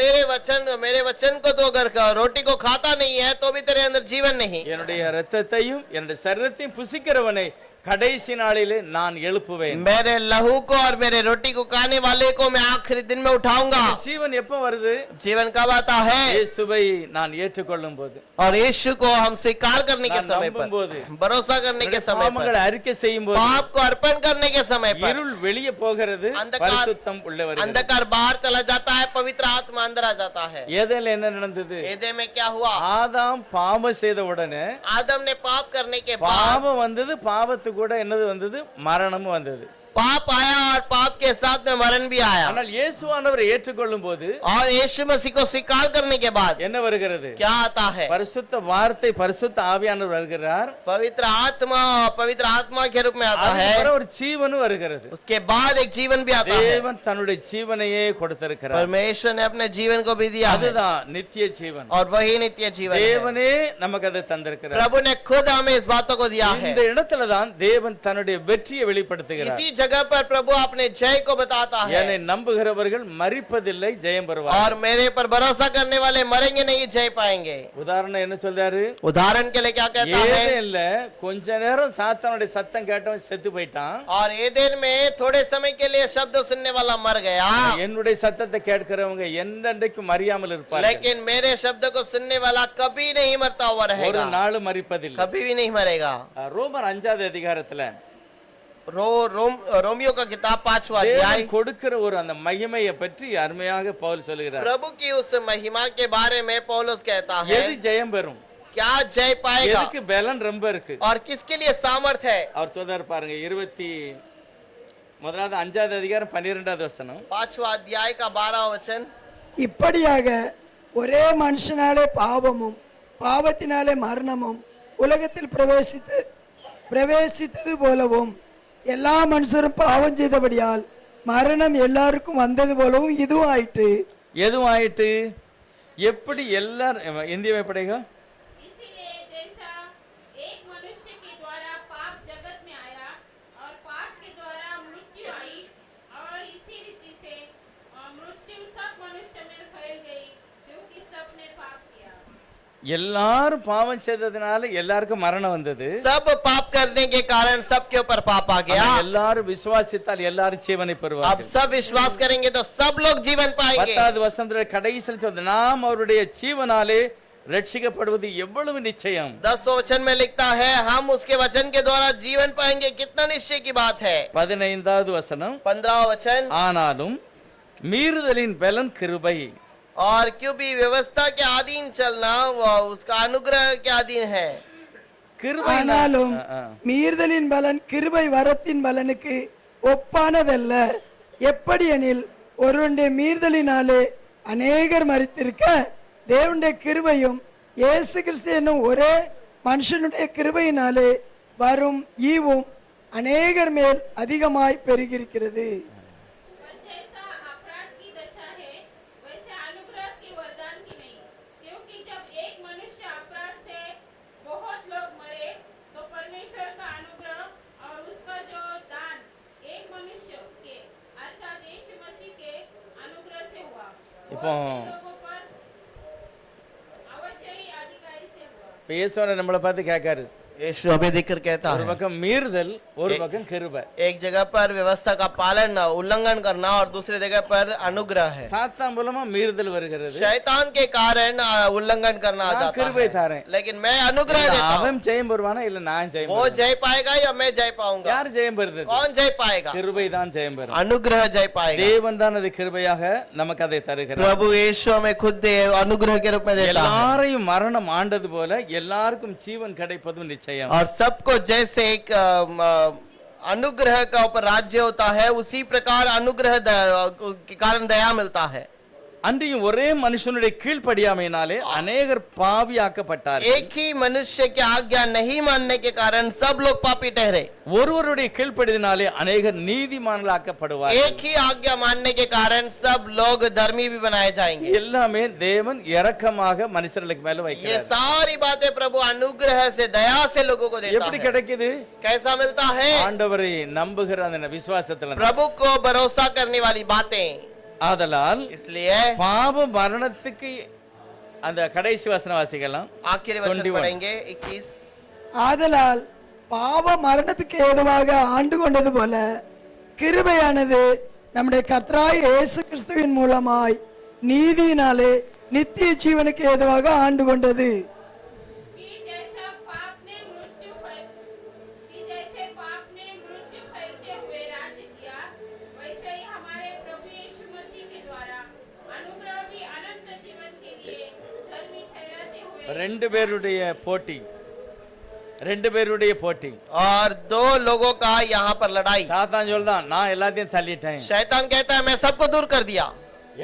मेरे वचन को तो अगर रोटी को खाता नहीं है तो भी तेरे अंदर जीवन नहीं। என்னுடைய ரத்தத்தையும் என்னுடைய சரீரத்தையும் புசிக்கிறவனை கடைசி நாளிலே நான் எழுப்புவேன். मेरे लहू को और मेरे रोटी को खाने वाले को मैं आखिरी दिन में उठाऊंगा। ஜீவன் எப்ப வருது? जीवन कब आता है? இயேசுவை நான் ஏற்றுக்கொள்ளும் போது, और यीशु को हम स्वीकार करने के समय पर, भरोसा करने के समय பாவங்களை पर, அறிக்கை செய்யும் போது, पाप को अर्पण करने के समय पर இருள் வெளியே போகிறது, பரிசுத்தம் உள்ளே வருகிறது. अंधकार बाहर चला जाता है, पवित्र आत्मा अंदर आ जाता है। ஏதேல என்ன நடந்தது? एदे में क्या हुआ? ஆதாம் பாவம் செய்த உடனே आदम ने पाप करने के बाद பாவம் வந்தது, பாவத்து கூட என்னது வந்தது? மரணமும் வந்தது. पाप आया और पाप के साथ में मरण भी आया। ஆனால் இயேசுவானவரை ஏற்றுக்கொள்ளும் போது और यीशु मसीह को स्वीकार करने के बाद என்ன வருகிறது? क्या आता है? பரிசுத்த வார்த்தை, பரிசுத்த ஆவியானவர் வருகிறார், पवित्र आत्मा के रूप में आता है। அதுக்கப்புறம் ஒரு ஜீவனும் வருகிறது. उसके बाद एक जीवन भी आता है। தேவன் தன்னுடைய ஜீவனையே கொடுத்திருக்கிறார். परमेश्वर ने अपने जीवन को भी दिया है, அதுதான் நித்திய ஜீவன். और वही नित्य जीवन है। தேவனே நமக்கு அதை தந்திருக்கிறார். प्रभु ने खुद हमें इस बातों को दिया है। இந்த இடத்துல தான் தேவன் தன்னுடைய வெற்றியை வெளிப்படுத்துகிறார். इसी जगह पर प्रभु अपने जय को बताता है। என்னை நம்புகிறவர்கள் மரிப்பதில்லை, ஜெயம் பெறுவார்கள். और मेरे पर भरोसा करने वाले मरेंगे नहीं, जय पाएंगे। உதாரணம் என்ன சொல்றாரு? उदाहरण के लिए क्या कहता है? ஏதேன்ல கொஞ்ச நேரம் சாத்தானுடைய சத்தம் கேட்டவன் செத்து போயிட்டான். और एदेन में थोड़े समय के लिए शब्द सुनने वाला मर गया, என்னுடைய சத்தத்தை கேட்கிறவங்க என்னென்றைக்கும் மறியாமல் இருப்பார்கள். लेकिन मेरे शब्द को सुनने वाला कभी नहीं मरता हुआ ஒரு रहेगा, நாள் மறிப்பதில்லை. कभी भी नहीं मरेगा। ரோமர் 5வது அதிகாரத்துல रोमियो का किताब 5वां अध्याय, தேவன் கொடுக்கிற ஒரு அந்த மகிமையை பற்றி அருமையாக பவுல் சொல்லுகிறார். प्रभु की उस महिमा के बारे में पौलुस कहता है, எது ஜெயம் பெறும்? क्या जय पाएगा எதுக்கு பலன் ரொம்ப இருக்கு? और किसके लिए सामर्थ है? அவர் சொல்றாரு பாருங்க, 5வது அதிகாரம் 12வது வசனம். 5वां अध्याय का 12वां वचन, இப்படியாக ஒரே மனுஷனாலே பாவமும் பாவத்தினாலே மரணமும் உலகத்தில் பிரவேசித்தது போலவும் எல்லா மனுஷரும் பாவம் செய்தபடியால் மரணம் எல்லாருக்கும் வந்தது போலவும் இதுவும் ஆயிற்று. எதுவும் ஆயிட்டு? எப்படி எல்லாரும் இந்திய படைக इसीलिए जैसा एक मनुष्य के द्वारा पाप जगत में आया और पाप के द्वारा मृत्यु आई और इसी रीति से मृत्यु सब मनुष्य में फैल गई क्योंकि सबने पाप किया। எல்லாரும் பாவம் செய்ததுனால எல்லாருக்கும் மரணம் வந்தது. सब पाप करने के कारण सबके ऊपर पाप आ गया। எல்லாரும் விசுவாசித்தால் எல்லாரும் ஜீவனை अब பெறுவார்கள். सब विश्वास करेंगे तो सब लोग जीवन पाएंगे। 10வது வசனத்துல கடைசியில் சொல்றது, நாம் அவருடைய ஜீவனாலே ரட்சிக்கப்படுவது எவ்வளவு நிச்சயம். 10 वचन में लिखता है, हम उसके वचन के द्वारा जीवन पाएंगे, कितना निश्चय की बात है। 15வது வசனம், 15वां वचन, ஆனாலும் மீறுதலின் பலன் கிருபை. और क्यों भी व्यवस्था के अधीन चलना वो उसका अनुग्रह के अधीन है। கிருபை ஆனாலும் மீறுதலின் பலன் கிருபை வரத்தின் பலனுக்கு ஒப்பானதல்ல. எப்படி எனில் ஒருவனுடைய மீறுதலினாலே அநேகர் மரித்திருக்க தேவனுடைய கிருபையும் இயேசு கிறிஸ்து என்னும் ஒரே மனுஷனுடைய கிருபையினாலே வரும் ஈவும் அநேகர் மேல் அதிகமாய் பெருகியிருக்கிறது. पर जैसा अपराध की दशा है वैसे अनुग्रह के वरदान की नहीं, क्योंकि जब एक मनुष्य अपराध से बहुत लोग मरे तो परमेश्वर का अनुग्रह और उसका जो दान एक मनुष्य के अर्थात यीशु मसीह के अनुग्रह से हुआ, वो இப்போ लोगों पर अवश्य ही अधिकारी से हुआ। இப்போ இயேசுவனை நம்மளை பார்த்து கேட்காரு, यीशु हमें देखकर कहता ஒரு है பக்கம் மீறுதல், ஒரு பக்கம் கிருபை. एक जगह पर व्यवस्था का पालन उल्लंघन करना और दूसरी जगह पर अनुग्रह है। சாத்தான் மூலமா மீறுதல் வருகிறது. शैतान के कारण उल्लंघन करना आ நான் जाता கிருபை है, தாரேன். लेकिन मैं अनुग्रह இல்ல, देता हूं। அவன் ஜெயம் பெறுவானா இல்ல நான் ஜெயம் वो பெறுவேனா? जय पाएगा या मैं जय पाऊंगा? யார் ஜெயம் பெறுறது? कौन जय पाएगा? கிருபை தான் ஜெயம் பெறும். अनुग्रह जय पाएगा। தேவன் தான் அது கிருபையாக நமக்கு அதை தருகிறார். प्रभु यीशु हमें खुद अनुग्रह के रूप में देता है எல்லாரையும் மரணம் ஆண்டது போல எல்லாருக்கும் ஜீவன் கிடைப்பதும் நிச்சயம். और सबको जैसे एक अनुग्रह का ऊपर राज्य होता है, उसी प्रकार अनुग्रह के कारण दया मिलता है। அன்றையும் ஒரே மனுஷனுடைய கீழ்ப்படியாமையினாலே அநேகர் பாவியாக்கப்பட்டார்கள். एक ही मनुष्य की आज्ञा नहीं मानने के कारण सब लोग पापी ठहरे। ஒருவருடைய கீழ்ப்படினாலே அநேகர் நீதிமான்களாக்கப்படுவார்கள். एक ही आज्ञा मानने के कारण सब लोग धर्मी भी बनाए जाएंगे। எல்லாமே தேவன் இரக்கமாக மனுஷர்களுக்கு மேல ये வைக்கிறார். सारी बातें प्रभु अनुग्रह से दया से लोगों को देता எப்படி है। கிடைக்குது? कैसा मिलता है? ஆண்டவரை நம்புகிற அந்த விசுவாசத்துல. प्रभु को भरोसा करने वाली बातें। ஆதலால் इसलिए பாவ மரணத்துக்கு அந்த கடைசி வசன வாசிக்கலாம். आखिरी वचन पढ़ेंगे 21। ஆதலால் பாவ மரணத்துக்கு ஏதுவாக ஆண்டு கொண்டது போல கிருபையானது நம்முடைய கர்த்தராகிய இயேசு கிறிஸ்துவின் மூலமாய் நீதியினாலே நித்திய ஜீவனுக்கு ஏதுவாக ஆண்டு கொண்டது. कि जैसे पाप ने मृत्यु खरीदते हुए राज्य किया, वैसे ही हमारे प्रभु यीशु मसीह के द्वारा अनुग्रह भी अनंत जीवन के लिए धर्मी ठहराते हुए ரெண்டு பேருடைய போட்டி. और दो लोगों का यहाँ पर लड़ाई। சாத்தான் சொல்றான், நான் எல்லாத்தையும் தள்ளிட்டேன், शैतान कहता है मैं सबको दूर कर दिया,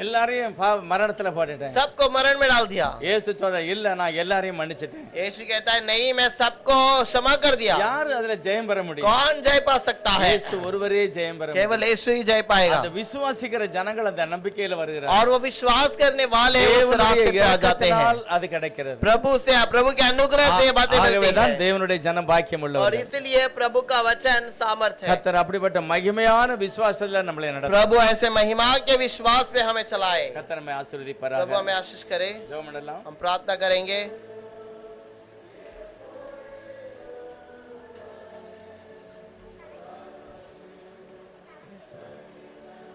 எல்லாரையும் மரணத்துல போட்டுட்டேன். सबको मरण में डाल दिया। இயேசு சொல்ற, இல்ல நான் எல்லாரையும் மன்னிச்சிட்டேன். यीशु कहता है नहीं, मैं सबको क्षमा कर दिया। யாரு அதுல ஜெயம் பெற முடியும்? कौन जय पा सकता है? இயேசு ஒருவரே ஜெயம் பெற முடியும். केवल यीशु ही जय पाएगा। அந்த விசுவாசிக்கிற ஜனங்கள் அந்த நம்பிக்கையில வருகிறார். और वो विश्वास करने वाले उस रास्ते पे आ जाते हैं। அது கிடைக்கிறது. प्रभु के अनुग्रह से ये बातें मिलती ஆகவேதான் हैं। தேவனுடைய ஜனம் பாக்கியம் और உள்ளவர்கள். इसलिए प्रभु का वचन सामर्थ है। கர்த்தர் அப்படிப்பட்ட மகிமையான விசுவாசத்துல நம்மளை நடத்தும். प्रभु ऐसे महिमा के विश्वास पे हमें चलाए। கர்த்தர் நம்மை ஆசீர்வதிப்பாராக. प्रभु हमें आशीष करे। ஜெபம் பண்ணலாம். हम प्रार्थना करेंगे।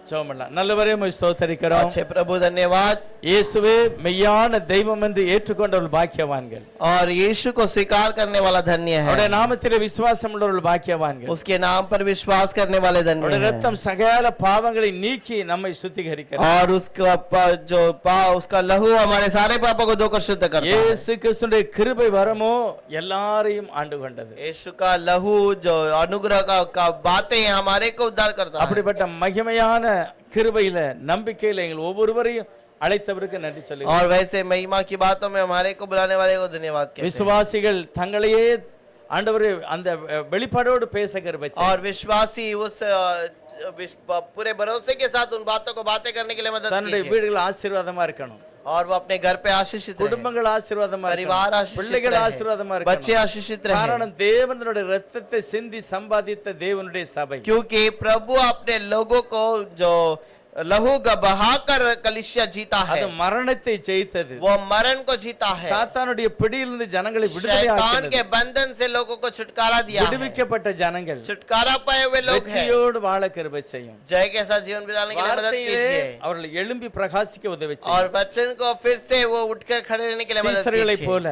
ஜெபம் பண்ணலாம். நல்லவரே உம்மை ஸ்தோத்திரிக்கிறோம். अच्छे प्रभु धन्यवाद। இயேசுவே மெய்யான தெய்வம் என்று ஏற்றுக்கொண்டவர்கள் பாக்கியவான்கள். और यीशु को स्वीकार करने वाला धन्य அவருடைய है। நாமத்திலே விசுவாசம் உள்ளவர்கள் பாக்கியவான்கள். उसके नाम पर विश्वास करने वाले धन्य அவருடைய हैं। ரத்தம் சகல பாவங்களை நீக்கி நம்மை சுத்திகரிக்கிறது. और उसका लहू हमारे सारे पापों को धोकर शुद्ध करता है। இயேசு கிறிஸ்துவின் கிருபை வரமோ எல்லாரையும் ஆண்டு கொண்டது. यीशु का लहू जो अनुग्रह का बातें हमारे को उद्धार करता है। அப்படிப்பட்ட மகிமையான கிருபையில நம்பிக்கையில எங்கள் ஒவ்வொருவரையும் அழைத்தவருக்கு நன்றி சொல்லுகிறேன். और वैसे महिमा की बातों में हमारे को बुलाने वाले को धन्यवाद कहते हैं। விசுவாசிகள் தங்களையே ஆண்டவரே அந்த வெளிப்பாடோடு பேச கிருபை செய்யும். और विश्वासी उस पूरे भरोसे के साथ उन बातों को बातें करने के लिए मदद தன்னுடைய कीजिए। வீடுகள் ஆசீர்வாதமா இருக்கணும். और वो अपने घर पे आशीषित रहे। குடும்பங்கள் ஆசீர்வாதமா परिवार இருக்கணும். आशीषित பிள்ளைகள் रहे। ஆசீர்வாதமா बच्चे இருக்கணும். आशीषित रहे। காரணம் தேவனுடைய ரத்தத்தை சிந்தி சம்பாதித்த தேவனுடைய சபை. क्योंकि प्रभु अपने लोगों को जो लहू का बहाकर कलिसिया जीता है, அது மரணத்தை ஜெயித்தது. वो मरण को जीता है। சாத்தானுடைய பிடியிலிருந்து ஜனங்களை शैतान விடுதலையாக்கினது. के बंधन से लोगों को छुटकारा दिया है। விடுவிக்கப்பட்ட ஜனங்கள் छुटकारा पाए हुए लोग हैं। வெற்றியோடு வாழ கிருபை செய்யும். जय के साथ जीवन बिताने के लिए मदद வார்த்தையிலே कीजिए। அவர்கள் எழும்பி பிரகாசிக்க உதவி और செய்யும். वचन को फिर से वो उठकर खड़े रहने के लिए मदद சீசர்களைப் कीजिए। போல,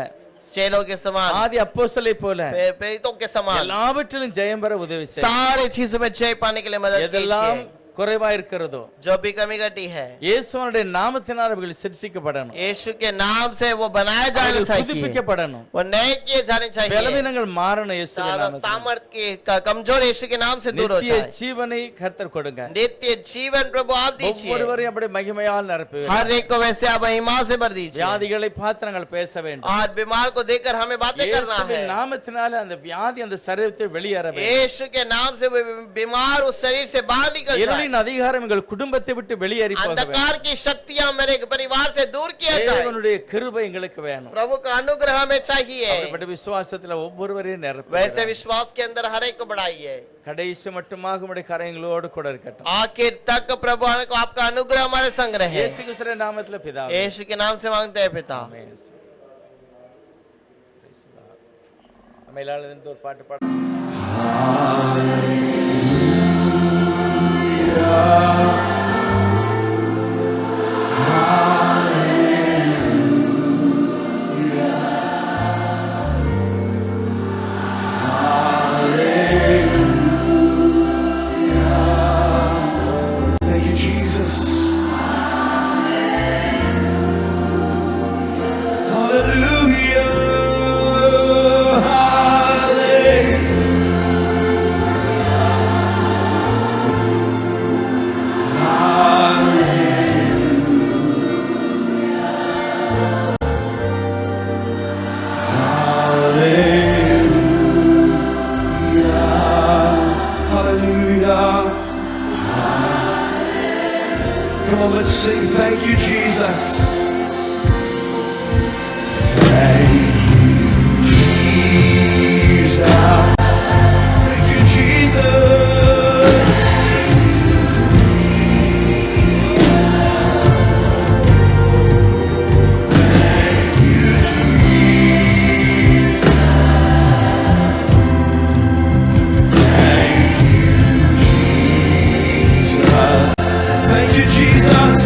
चेलों के समान, ஆதி அப்போஸ்தலரைப் போல प्रेरितों के समान எல்லாவற்றிலும் ஜெயம் பெற உதவி செய்யும். सारे चीजों में जय पाने के लिए मदद எதெல்லாம் कीजिए। குறைவா இருக்கிறதோ जो भी कमी घटी है, இயேசுவனுடைய நாமத்தினால் அவர்கள் சிருஷ்டிக்கப்படணும், यीशु के नाम से वो बनाया जाना அவர்கள் चाहिए, புதுப்பிக்கப்படணும், वो नए किए जाने चाहिए, பலவீனங்கள் மாறணும். இயேசுவின் सारा நாமத்தில் सामर्थ की कमजोर यीशु के नाम से दूर हो நித்திய जाए। ஜீவனை கர்த்தர் கொடுங்க. नित्य जीवन प्रभु आप दीजिए, ஒவ்வொருவரையும் அப்படி மகிமையால் நிரப்புவீர். हर एक को वैसे आप महिमा से भर दीजिए, வியாதிகளை பார்த்து நாங்கள் பேச வேண்டும். और बीमार को देखकर हमें बातें करना है। இயேசுவின் நாமத்தினால அந்த வியாதி அந்த சரீரத்தை வெளியேற வேண்டும். यीशु के नाम से वो बीमार उस शरीर से बाहर निकल जाए, இருளின் அதிகாரம் எங்கள் குடும்பத்தை விட்டு வெளியேறி போக வேண்டும். अंधकार की शक्तियां मेरे परिवार से दूर किया जाए, தேவனுடைய கிருபை எங்களுக்கு வேணும். प्रभु का अनुग्रह हमें चाहिए। அப்படிப்பட்ட விசுவாசத்துல ஒவ்வொருவரையும் நிரப்புவீர். वैसे विश्वास के अंदर हर एक को बढ़ाइए, கடைசி மட்டுமாக உம்முடைய கரங்களோடு கூட இருக்கட்டும். आखिर तक प्रभु को आपका अनुग्रह हमारे संग रहे। இயேசு கிறிஸ்துவின் நாமத்துல பிதாவே. यीशु के नाम से मांगते हैं पिता। ஆமென். நம்ம எல்லாரும் இந்த ஒரு பாட்டு பாட Thank you, Jesus. Hallelujah. Hallelujah. Come on, let's sing. Thank you, Jesus. Thank you, Jesus. Thank you, Jesus. Thank you, Jesus. Thank you, Jesus. Thank you, Jesus.